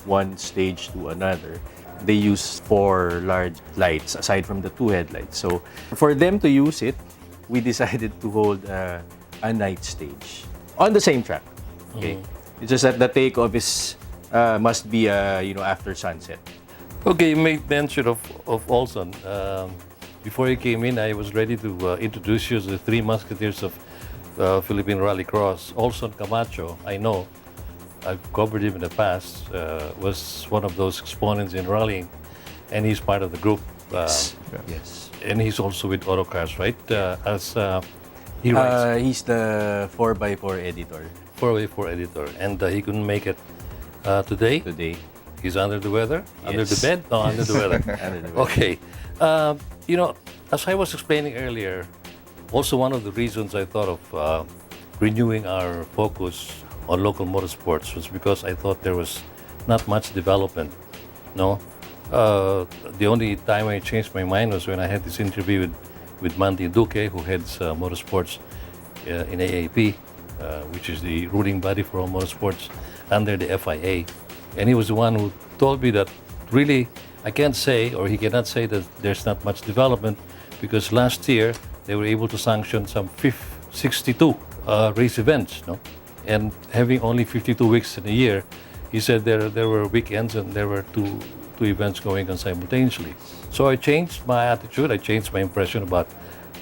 one stage to another, they use 4 large lights aside from the 2 headlights. So for them to use it, we decided to hold a night stage on the same track. Okay, it's just that the takeoff is must be after sunset. Okay, you made mention of Olson. Before you came in, I was ready to introduce you as the 3 musketeers of Philippine Rallycross. Olson Camacho, I know, I've covered him in the past, was one of those exponents in rallying, and he's part of the group. Yes. And he's also with Autocars, right? He writes. He's the 4x4 editor. 4x4 editor, and he couldn't make it today. Today. He's under the weather? Yes. Under the bed? No, under the weather. Under the weather. Okay. As I was explaining earlier, also one of the reasons I thought of renewing our focus on local motorsports was because I thought there was not much development. No? The only time I changed my mind was when I had this interview with Mandy Duque, who heads motorsports in AAP, which is the ruling body for all motorsports under the FIA. And he was the one who told me that really I can't say, or he cannot say, that there's not much development, because last year they were able to sanction some 62 race events, no? And having only 52 weeks in a year, he said there were weekends and there were two events going on simultaneously. So I changed my attitude, I changed my impression about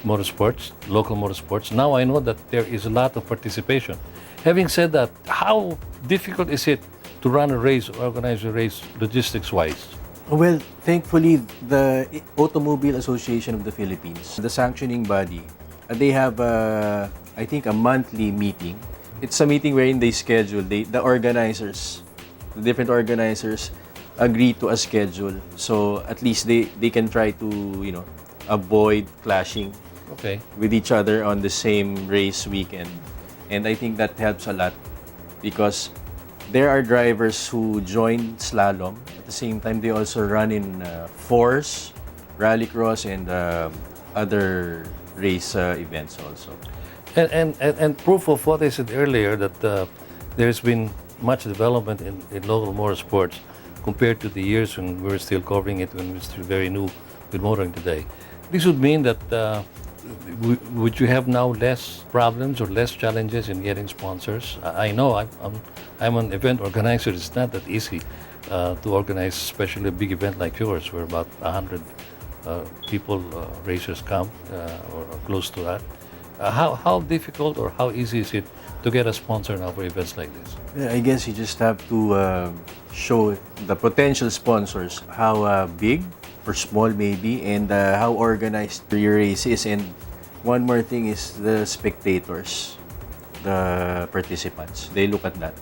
motorsports, local motorsports. Now I know that there is a lot of participation. Having said that, how difficult is it to run a race, organize a race, logistics-wise? Well, thankfully, the Automobile Association of the Philippines, the sanctioning body, they have, I think, a monthly meeting. It's a meeting wherein they schedule, the organizers, the different organizers agree to a schedule. So at least they can try to, avoid clashing with each other on the same race weekend. And I think that helps a lot because there are drivers who join slalom. At the same time, they also run in force, rallycross, and other race events also. And proof of what I said earlier, that there's been much development in local motorsports compared to the years when we were still covering it, when we were still very new with motoring today. This would mean that would you have now less problems or less challenges in getting sponsors? I know I'm an event organizer. It's not that easy to organize, especially a big event like yours, where about 100 people, racers come, or close to that. How difficult or how easy is it to get a sponsor now for events like this? Yeah, I guess you just have to show the potential sponsors how big or small maybe, and how organized your race is. And one more thing is the spectators, the participants. They look at that.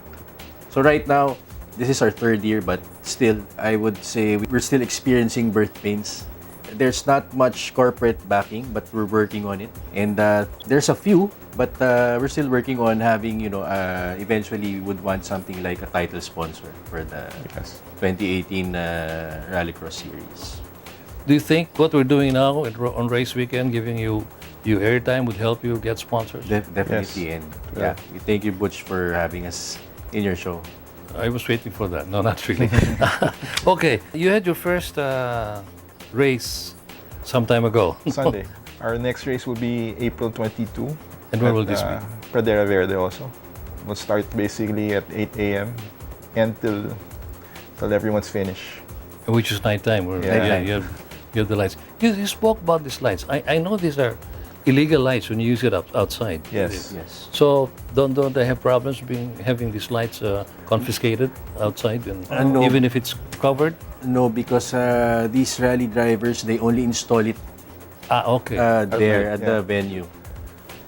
So right now, this is our 3rd year, but still, I would say we're still experiencing birth pains. There's not much corporate backing, but we're working on it. And there's a few, but we're still working on having, eventually we would want something like a title sponsor for the 2018 Rallycross Series. Do you think what we're doing now on race weekend, giving you airtime, would help you get sponsors? Definitely. And yeah, we thank you, Butch, for having us in your show. I was waiting for that. No, not really. Okay, you had your first race some time ago. Sunday. Our next race will be April 22. And where will this be? Pradera Verde also. We'll start basically at 8 a.m. until everyone's finished. Which is nighttime. You have the lights. You spoke about these lights. I know these are illegal lights when you use it outside. Yes. So don't they have problems having these lights confiscated outside, and No. even if it's covered? No, because these rally drivers, they only install it there at the venue.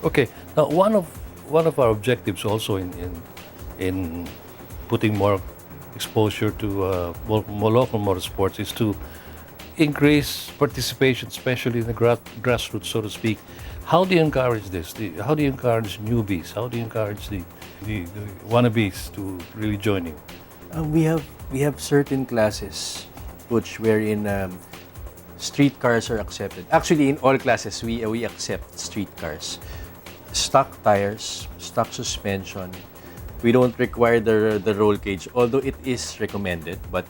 Okay. Now, one of our objectives also in putting more exposure to more local motorsports is increase participation, especially in the grassroots, so to speak. How do you encourage this? How do you encourage newbies? How do you encourage the wannabes to really join you? We have certain classes which wherein street cars are accepted. Actually, in all classes, we accept street cars. Stock tires, stock suspension. We don't require the roll cage, although it is recommended. But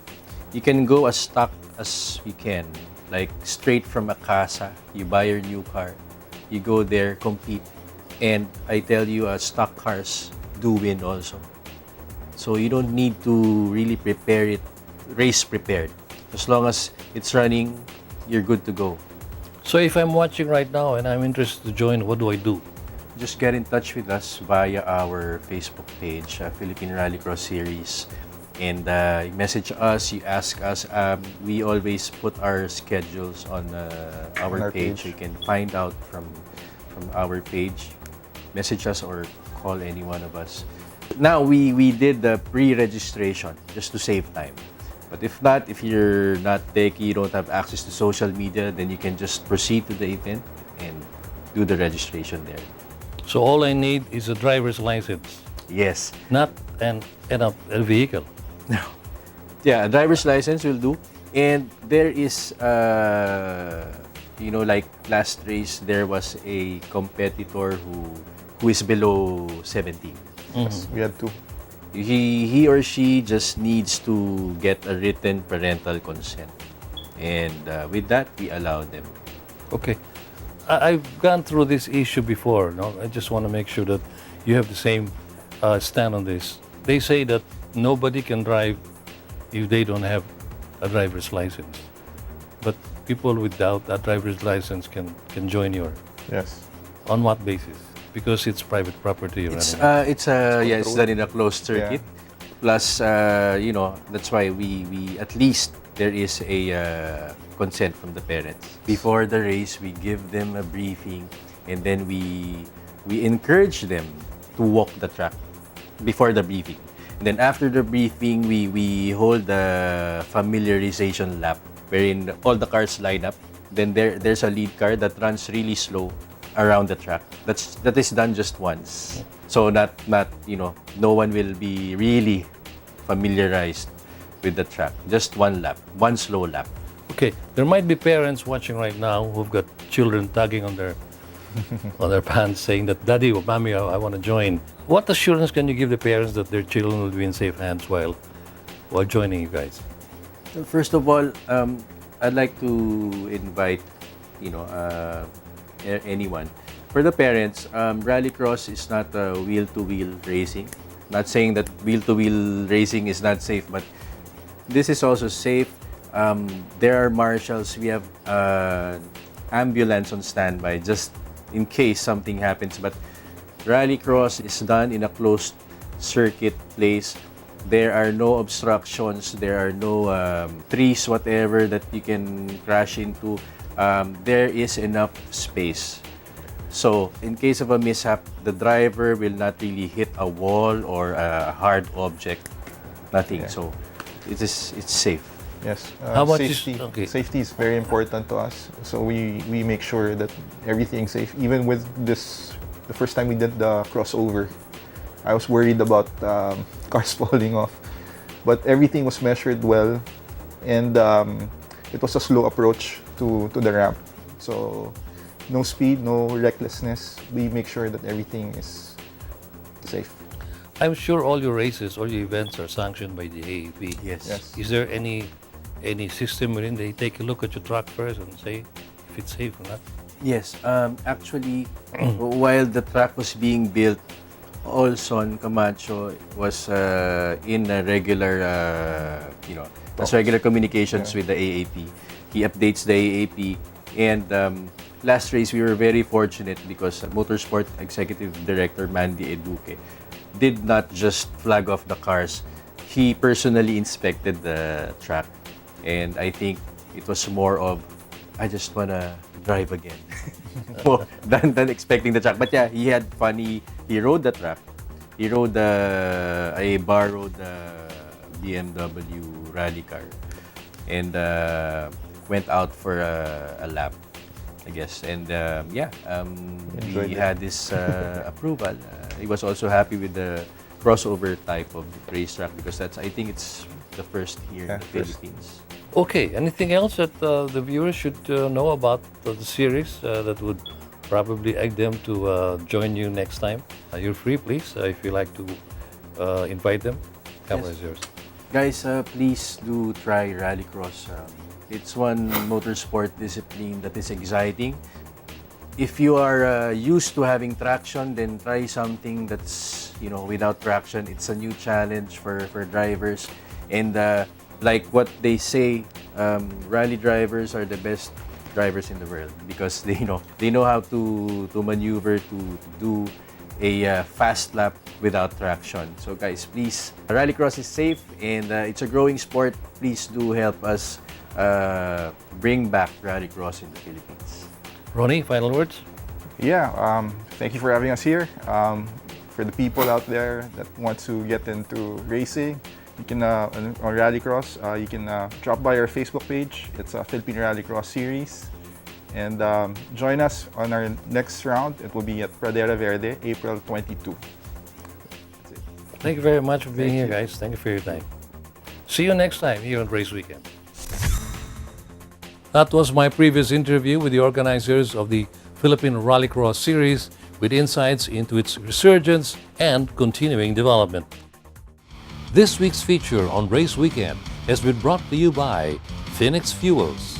you can go as stock as we can, like straight from a casa. You buy your new car, you go there, compete, and I tell you, stock cars do win also. So you don't need to really prepare it, race prepared. As long as it's running, you're good to go. So if I'm watching right now and I'm interested to join, what do I do? Just get in touch with us via our Facebook page, Philippine Rallycross Series, and you message us, you ask us. We always put our schedules on our page. You can find out from our page. Message us or call any one of us. Now, we did the pre-registration just to save time. But if not, if you're not techie, you don't have access to social media, then you can just proceed to the event and do the registration there. So all I need is a driver's license. Yes. Not a vehicle. No. Yeah, a driver's license will do. And there is, like last race, there was a competitor who is below 17. Yes, we had two. He or she just needs to get a written parental consent. And with that, we allow them. Okay. I've gone through this issue before. No? I just want to make sure that you have the same stand on this. They say that nobody can drive if they don't have a driver's license. But people without a driver's license can join your. Yes. On what basis? Because it's private property. It's done in a closed circuit. Yeah. Plus, that's why we at least there is a consent from the parents. Before the race, we give them a briefing, and then we encourage them to walk the track before the briefing. And then after the briefing, we hold the familiarization lap, wherein all the cars line up. Then there's a lead car that runs really slow around the track. That is done just once. So not no one will be really familiarized with the track. Just one lap, one slow lap. Okay, there might be parents watching right now who've got children tugging on their pants saying that, Daddy or Mommy, I want to join. What assurance can you give the parents that their children will be in safe hands while joining you guys? First of all, I'd like to invite anyone. For the parents, rallycross is not wheel-to-wheel racing. Not saying that wheel-to-wheel racing is not safe, but this is also safe. There are marshals. We have ambulance on standby just in case something happens. But rallycross is done in a closed circuit place. There are no obstructions. There are no trees, whatever, that you can crash into. There is enough space. So, in case of a mishap, the driver will not really hit a wall or a hard object. Nothing. Yeah. So, it's safe. Yes. How about safety? Safety is very important to us. So we make sure that everything's safe. Even with this, the first time we did the crossover, I was worried about cars falling off. But everything was measured well, and it was a slow approach to the ramp. So no speed, no recklessness. We make sure that everything is safe. I'm sure all your races, all your events are sanctioned by the AAP. Yes. Is there any system wherein they take a look at your truck first and say if it's safe or not? Yes. Actually, while the track was being built, Olson Camacho was in a regular, regular communications with the AAP. He updates the AAP, and last race we were very fortunate because Motorsport Executive Director Mandy Eduque did not just flag off the cars. He personally inspected the track, and I think it was more of, I just wanna drive again, more than expecting the track. But yeah, he had fun. He rode the track. He rode I borrowed the BMW rally car, and went out for a lap, I guess. And we had this approval. He was also happy with the crossover type of racetrack because I think it's the first here in the Philippines. Okay, anything else that the viewers should know about the series that would probably egg them to join you next time? You're free, please, if you like to invite them. Camera is yours. Guys, please do try rallycross. It's one motorsport discipline that is exciting. If you are used to having traction, then try something that's without traction. It's a new challenge for drivers, and like what they say, rally drivers are the best drivers in the world because they know how to maneuver to do a fast lap without traction. So guys, please, rallycross is safe and it's a growing sport. Please do help us bring back rallycross in the Philippines. Ronnie, final words? Yeah, thank you for having us here. For the people out there that want to get into racing, you can on Rallycross, you can drop by our Facebook page. It's a Philippine Rallycross series. And join us on our next round. It will be at Pradera Verde, April 22. That's it. Thank you very much for being here, guys. Thank you for your time. See you next time here on Race Weekend. That was my previous interview with the organizers of the Philippine Rallycross Series with insights into its resurgence and continuing development. This week's feature on Race Weekend has been brought to you by Phoenix Fuels.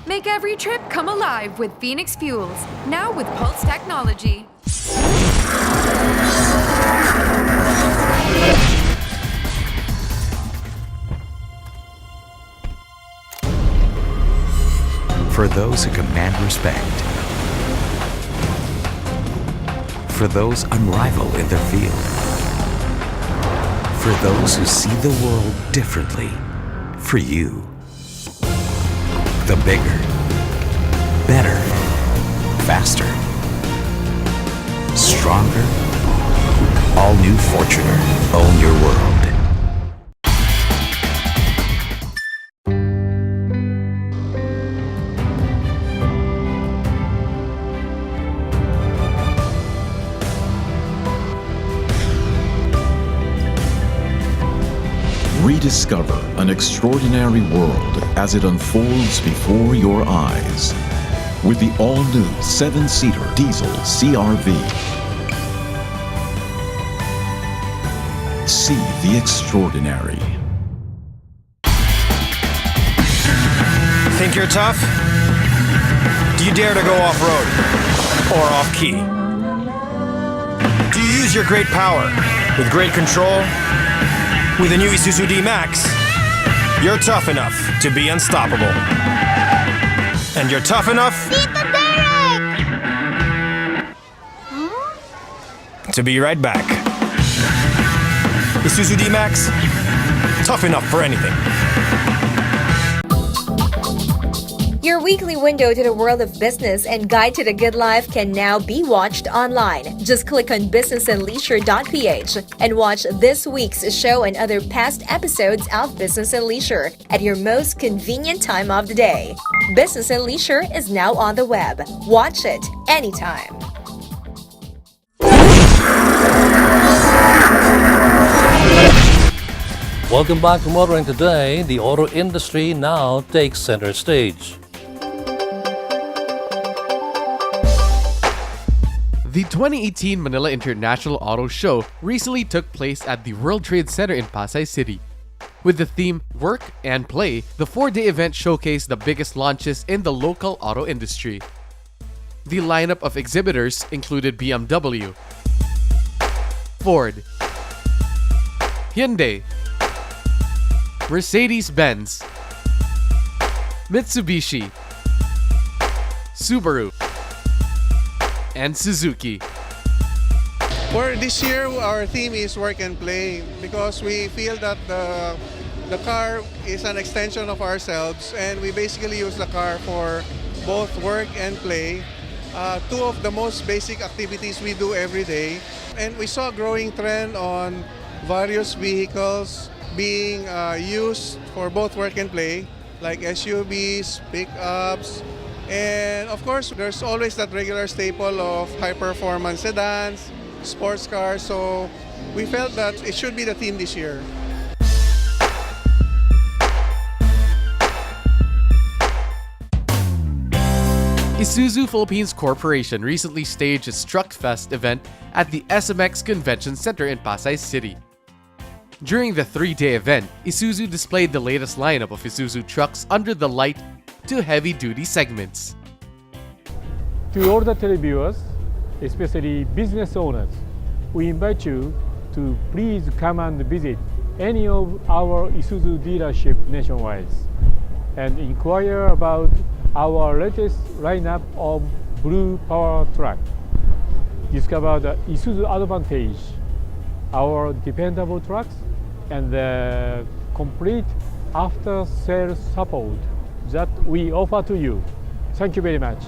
Make every trip come alive with Phoenix Fuels, now with Pulse technology. For those who command respect. For those unrivaled in their field. For those who see the world differently. For you. The bigger, better, faster, stronger, all-new Fortuner. Own your world. Rediscover an extraordinary world as it unfolds before your eyes with the all-new 7-seater diesel CR-V. See the extraordinary. Think you're tough? Do you dare to go off-road or off-key? Do you use your great power with great control? With the new Isuzu D-Max, you're tough enough to be unstoppable. And you're tough enough to be right back. Isuzu D-Max, tough enough for anything. Your weekly window to the world of business and guide to the good life can now be watched online. Just click on businessandleisure.ph and watch this week's show and other past episodes of Business and Leisure at your most convenient time of the day. Business and Leisure is now on the web. Watch it anytime. Welcome back to Motoring Today. The auto industry now takes center stage. The 2018 Manila International Auto Show recently took place at the World Trade Center in Pasay City. With the theme Work and Play, the 4-day event showcased the biggest launches in the local auto industry. The lineup of exhibitors included BMW, Ford, Hyundai, Mercedes-Benz, Mitsubishi, Subaru, and Suzuki. For this year, our theme is work and play because we feel that the car is an extension of ourselves and we basically use the car for both work and play. Two of the most basic activities we do every day. And we saw a growing trend on various vehicles being used for both work and play. like SUVs, pickups, and of course, there's always that regular staple of high-performance sedans, sports cars, so we felt that it should be the theme this year. Isuzu Philippines Corporation recently staged its Truck Fest event at the SMX Convention Center in Pasay City. During the 3-day event, Isuzu displayed the latest lineup of Isuzu trucks under the light to heavy-duty segments. To all the televiewers, especially business owners, we invite you to please come and visit any of our Isuzu dealership nationwide and inquire about our latest lineup of Blue Power truck. Discover the Isuzu Advantage, our dependable trucks, and the complete after-sales support that we offer to you. Thank you very much.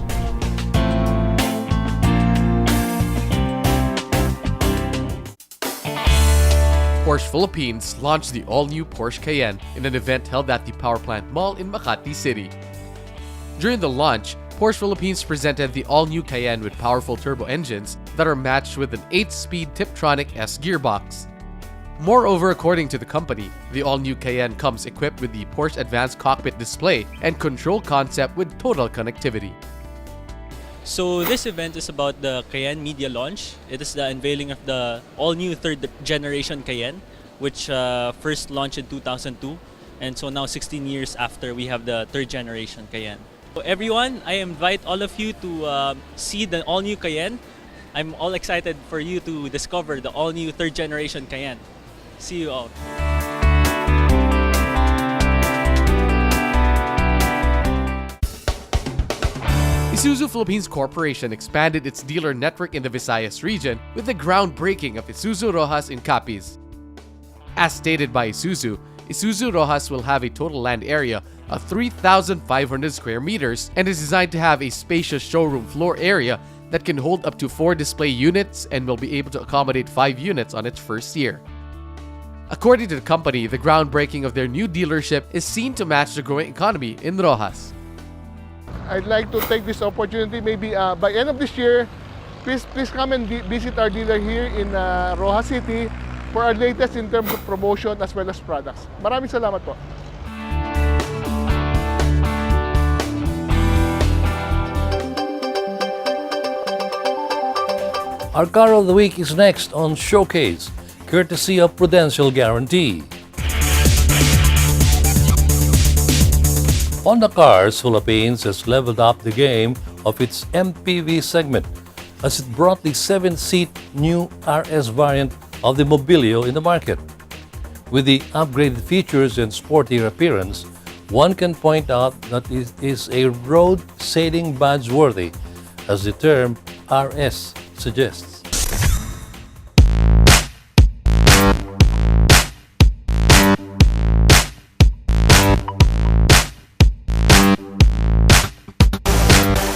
Porsche Philippines launched the all-new Porsche Cayenne in an event held at the Power Plant Mall in Makati City. During the launch, Porsche Philippines presented the all-new Cayenne with powerful turbo engines that are matched with an 8-speed Tiptronic S gearbox. Moreover, according to the company, the all-new Cayenne comes equipped with the Porsche Advanced Cockpit display and control concept with total connectivity. So this event is about the Cayenne media launch. It is the unveiling of the all-new third generation Cayenne, which first launched in 2002. And so now 16 years after, we have the third generation Cayenne. So everyone, I invite all of you to see the all-new Cayenne. I'm all excited for you to discover the all-new third generation Cayenne. See you all. Isuzu Philippines Corporation expanded its dealer network in the Visayas region with the groundbreaking of Isuzu Rojas in Capiz. As stated by Isuzu, Isuzu Rojas will have a total land area of 3,500 square meters and is designed to have a spacious showroom floor area that can hold up to 4 display units and will be able to accommodate 5 units on its first year. According to the company, the groundbreaking of their new dealership is seen to match the growing economy in Rojas. I'd like to take this opportunity, maybe by end of this year, please come and visit our dealer here in Rojas City for our latest in terms of promotion as well as products. Maraming salamat po. Our car of the week is next on Showcase, courtesy of Prudential Guarantee. Honda Cars Philippines has leveled up the game of its MPV segment as it brought the 7-seat new RS variant of the Mobilio in the market. With the upgraded features and sportier appearance, one can point out that it is a road sailing badge worthy, as the term RS suggests.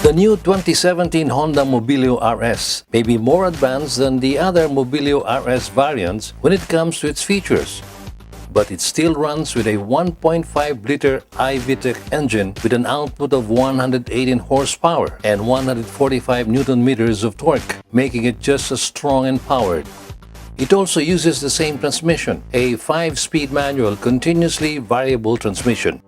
The new 2017 Honda Mobilio RS may be more advanced than the other Mobilio RS variants when it comes to its features, but it still runs with a 1.5-liter iVTEC engine with an output of 118 horsepower and 145 Nm of torque, making it just as strong and powered. It also uses the same transmission, a 5-speed manual continuously variable transmission.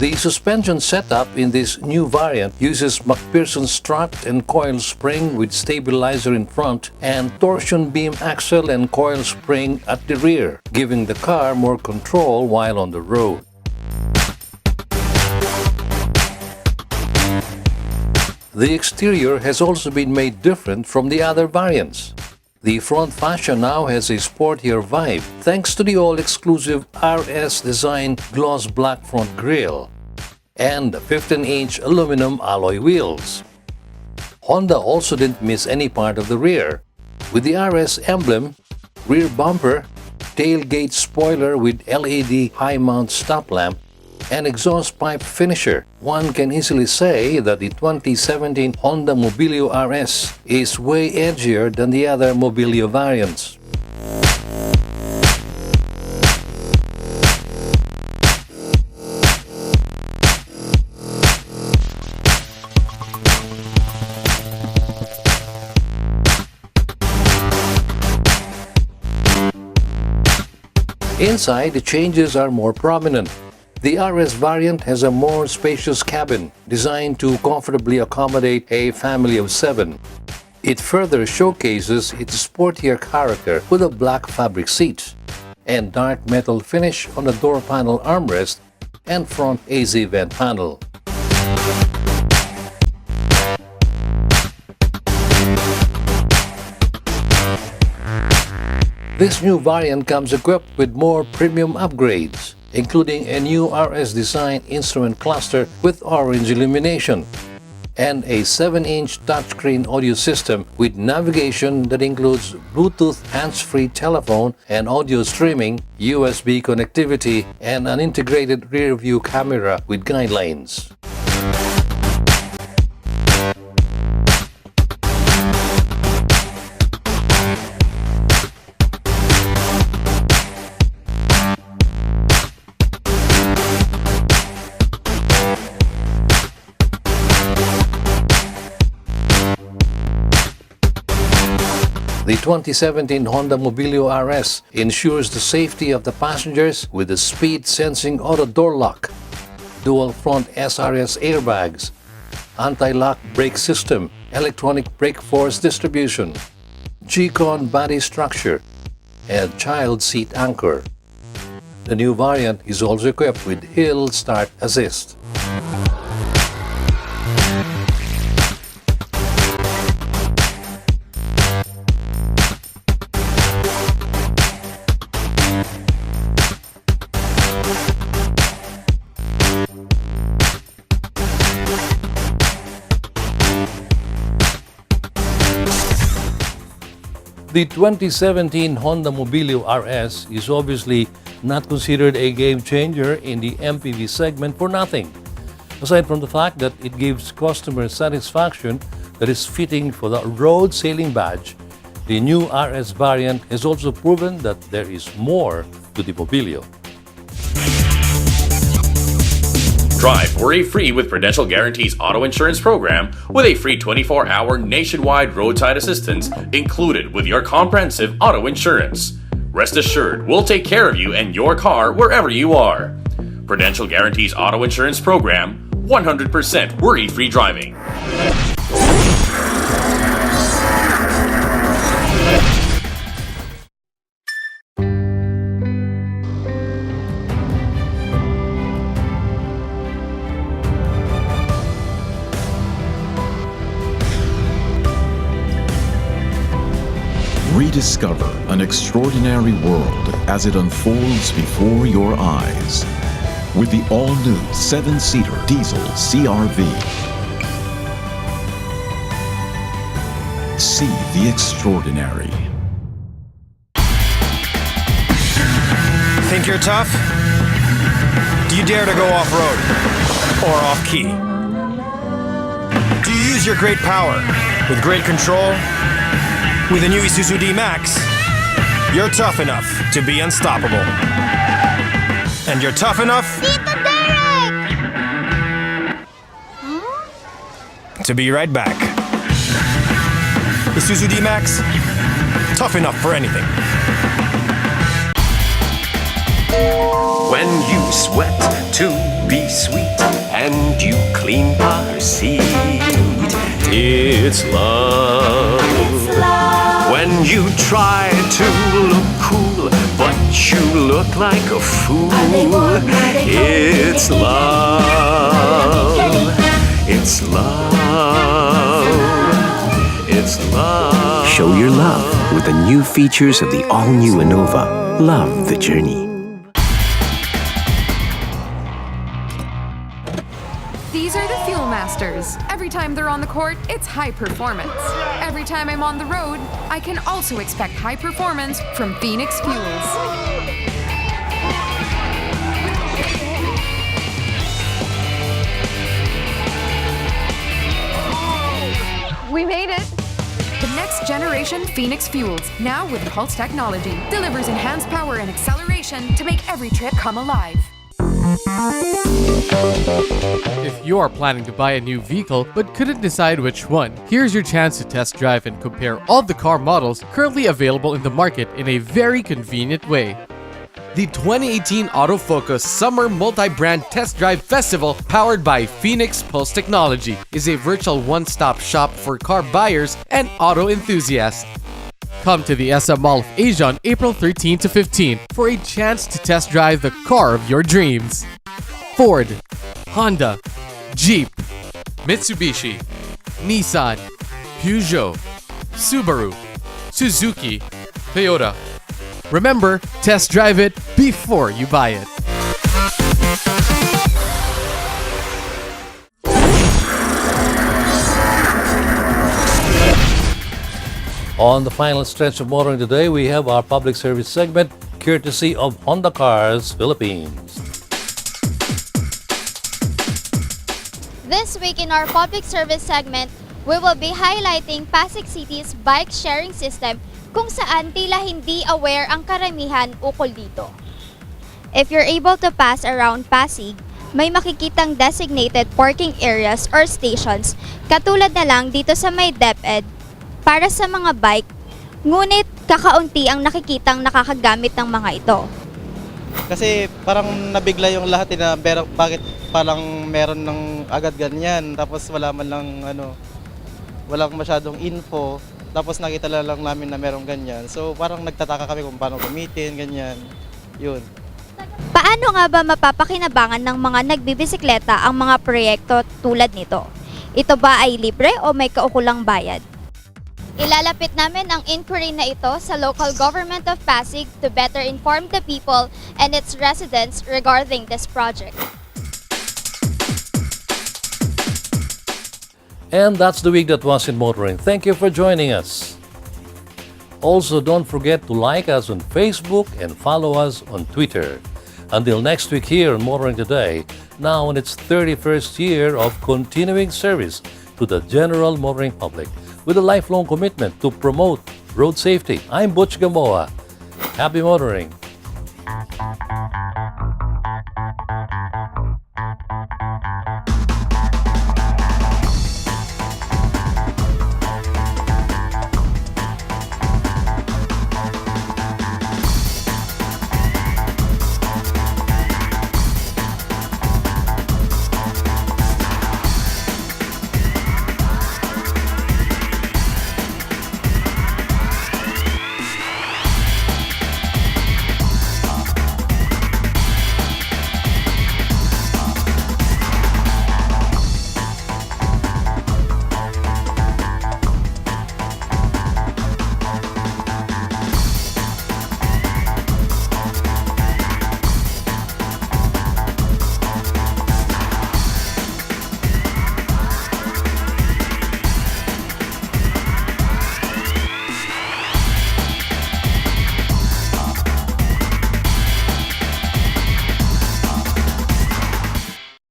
The suspension setup in this new variant uses McPherson strut and coil spring with stabilizer in front and torsion beam axle and coil spring at the rear, giving the car more control while on the road. The exterior has also been made different from the other variants. The front fascia now has a sportier vibe thanks to the all-exclusive RS design gloss black front grille and the 15-inch aluminum alloy wheels. Honda also didn't miss any part of the rear, with the RS emblem, rear bumper, tailgate spoiler with LED high-mount stop lamp, and exhaust pipe finisher. One can easily say that the 2017 Honda Mobilio RS is way edgier than the other Mobilio variants. Inside, the changes are more prominent. The RS variant has a more spacious cabin, designed to comfortably accommodate a family of 7. It further showcases its sportier character with a black fabric seat and dark metal finish on the door panel armrest and front AZ vent panel. This new variant comes equipped with more premium upgrades, including a new RS design instrument cluster with orange illumination and a 7-inch touchscreen audio system with navigation that includes Bluetooth hands-free telephone and audio streaming, USB connectivity, and an integrated rear-view camera with guidelines. The 2017 Honda Mobilio RS ensures the safety of the passengers with the speed-sensing auto door lock, dual front SRS airbags, anti-lock brake system, electronic brake force distribution, G-Con body structure, and child seat anchor. The new variant is also equipped with hill start assist. The 2017 Honda Mobilio RS is obviously not considered a game changer in the MPV segment for nothing, aside from the fact that it gives customer satisfaction that is fitting for the road sailing badge. The new RS variant has also proven that there is more to the Mobilio. Drive worry-free with Prudential Guarantee's auto insurance program with a free 24-hour nationwide roadside assistance included with your comprehensive auto insurance. Rest assured, we'll take care of you and your car wherever you are. Prudential Guarantee's auto insurance program, 100% worry-free driving. Rediscover an extraordinary world as it unfolds before your eyes with the all-new 7-seater diesel CR-V. See the extraordinary. Think you're tough? Do you dare to go off-road or off-key? Do you use your great power with great control? With the new Isuzu D-Max, you're tough enough to be unstoppable. And you're tough enough to be right back. Isuzu D-Max, tough enough for anything. When you sweat to be sweet and you clean car seat, it's love. When you try to look cool, but you look like a fool, it's love. It's love. It's love. Show your love with the new features of the all-new Innova. Love the journey. These are the Fuel Masters. Every time they're on the court, it's high performance. Every time I'm on the road, I can also expect high performance from Phoenix Fuels. We made it! The next generation Phoenix Fuels, now with Pulse technology, delivers enhanced power and acceleration to make every trip come alive. If you are planning to buy a new vehicle but couldn't decide which one, here's your chance to test drive and compare all the car models currently available in the market in a very convenient way. The 2018 Autofocus Summer Multi-Brand Test Drive Festival, powered by Phoenix Pulse Technology, is a virtual one-stop shop for car buyers and auto enthusiasts. Come to the SM Mall of Asia on April 13 to 15 for a chance to test drive the car of your dreams. Ford, Honda, Jeep, Mitsubishi, Nissan, Peugeot, Subaru, Suzuki, Toyota. Remember, test drive it before you buy it. On the final stretch of motoring today, we have our public service segment, courtesy of Honda Cars Philippines. This week in our public service segment, we will be highlighting Pasig City's bike sharing system kung saan tila hindi aware ang karamihan ukol dito. If you're able to pass around Pasig, may makikitang designated parking areas or stations katulad na lang dito sa may DepEd para sa mga bike, ngunit kakaunti ang nakikitang nakakagamit ng mga ito. Kasi parang nabigla yung lahat na bakit parang meron ng agad ganyan tapos wala man lang walang masyadong info. Tapos nakita lang namin na merong ganyan. So parang nagtataka kami kung paano gamitin, ganyan. Yun. Paano nga ba mapapakinabangan ng mga nagbibisikleta ang mga proyekto tulad nito? Ito ba ay libre o may kaukulang bayad? Ilalapit namin ang inquiry na ito sa local government of Pasig to better inform the people and its residents regarding this project. And that's the week that was in motoring. Thank you for joining us. Also, don't forget to like us on Facebook and follow us on Twitter. Until next week here on Motoring Today, now in its 31st year of continuing service to the general motoring public with a lifelong commitment to promote road safety. I'm Butch Gamboa. Happy motoring.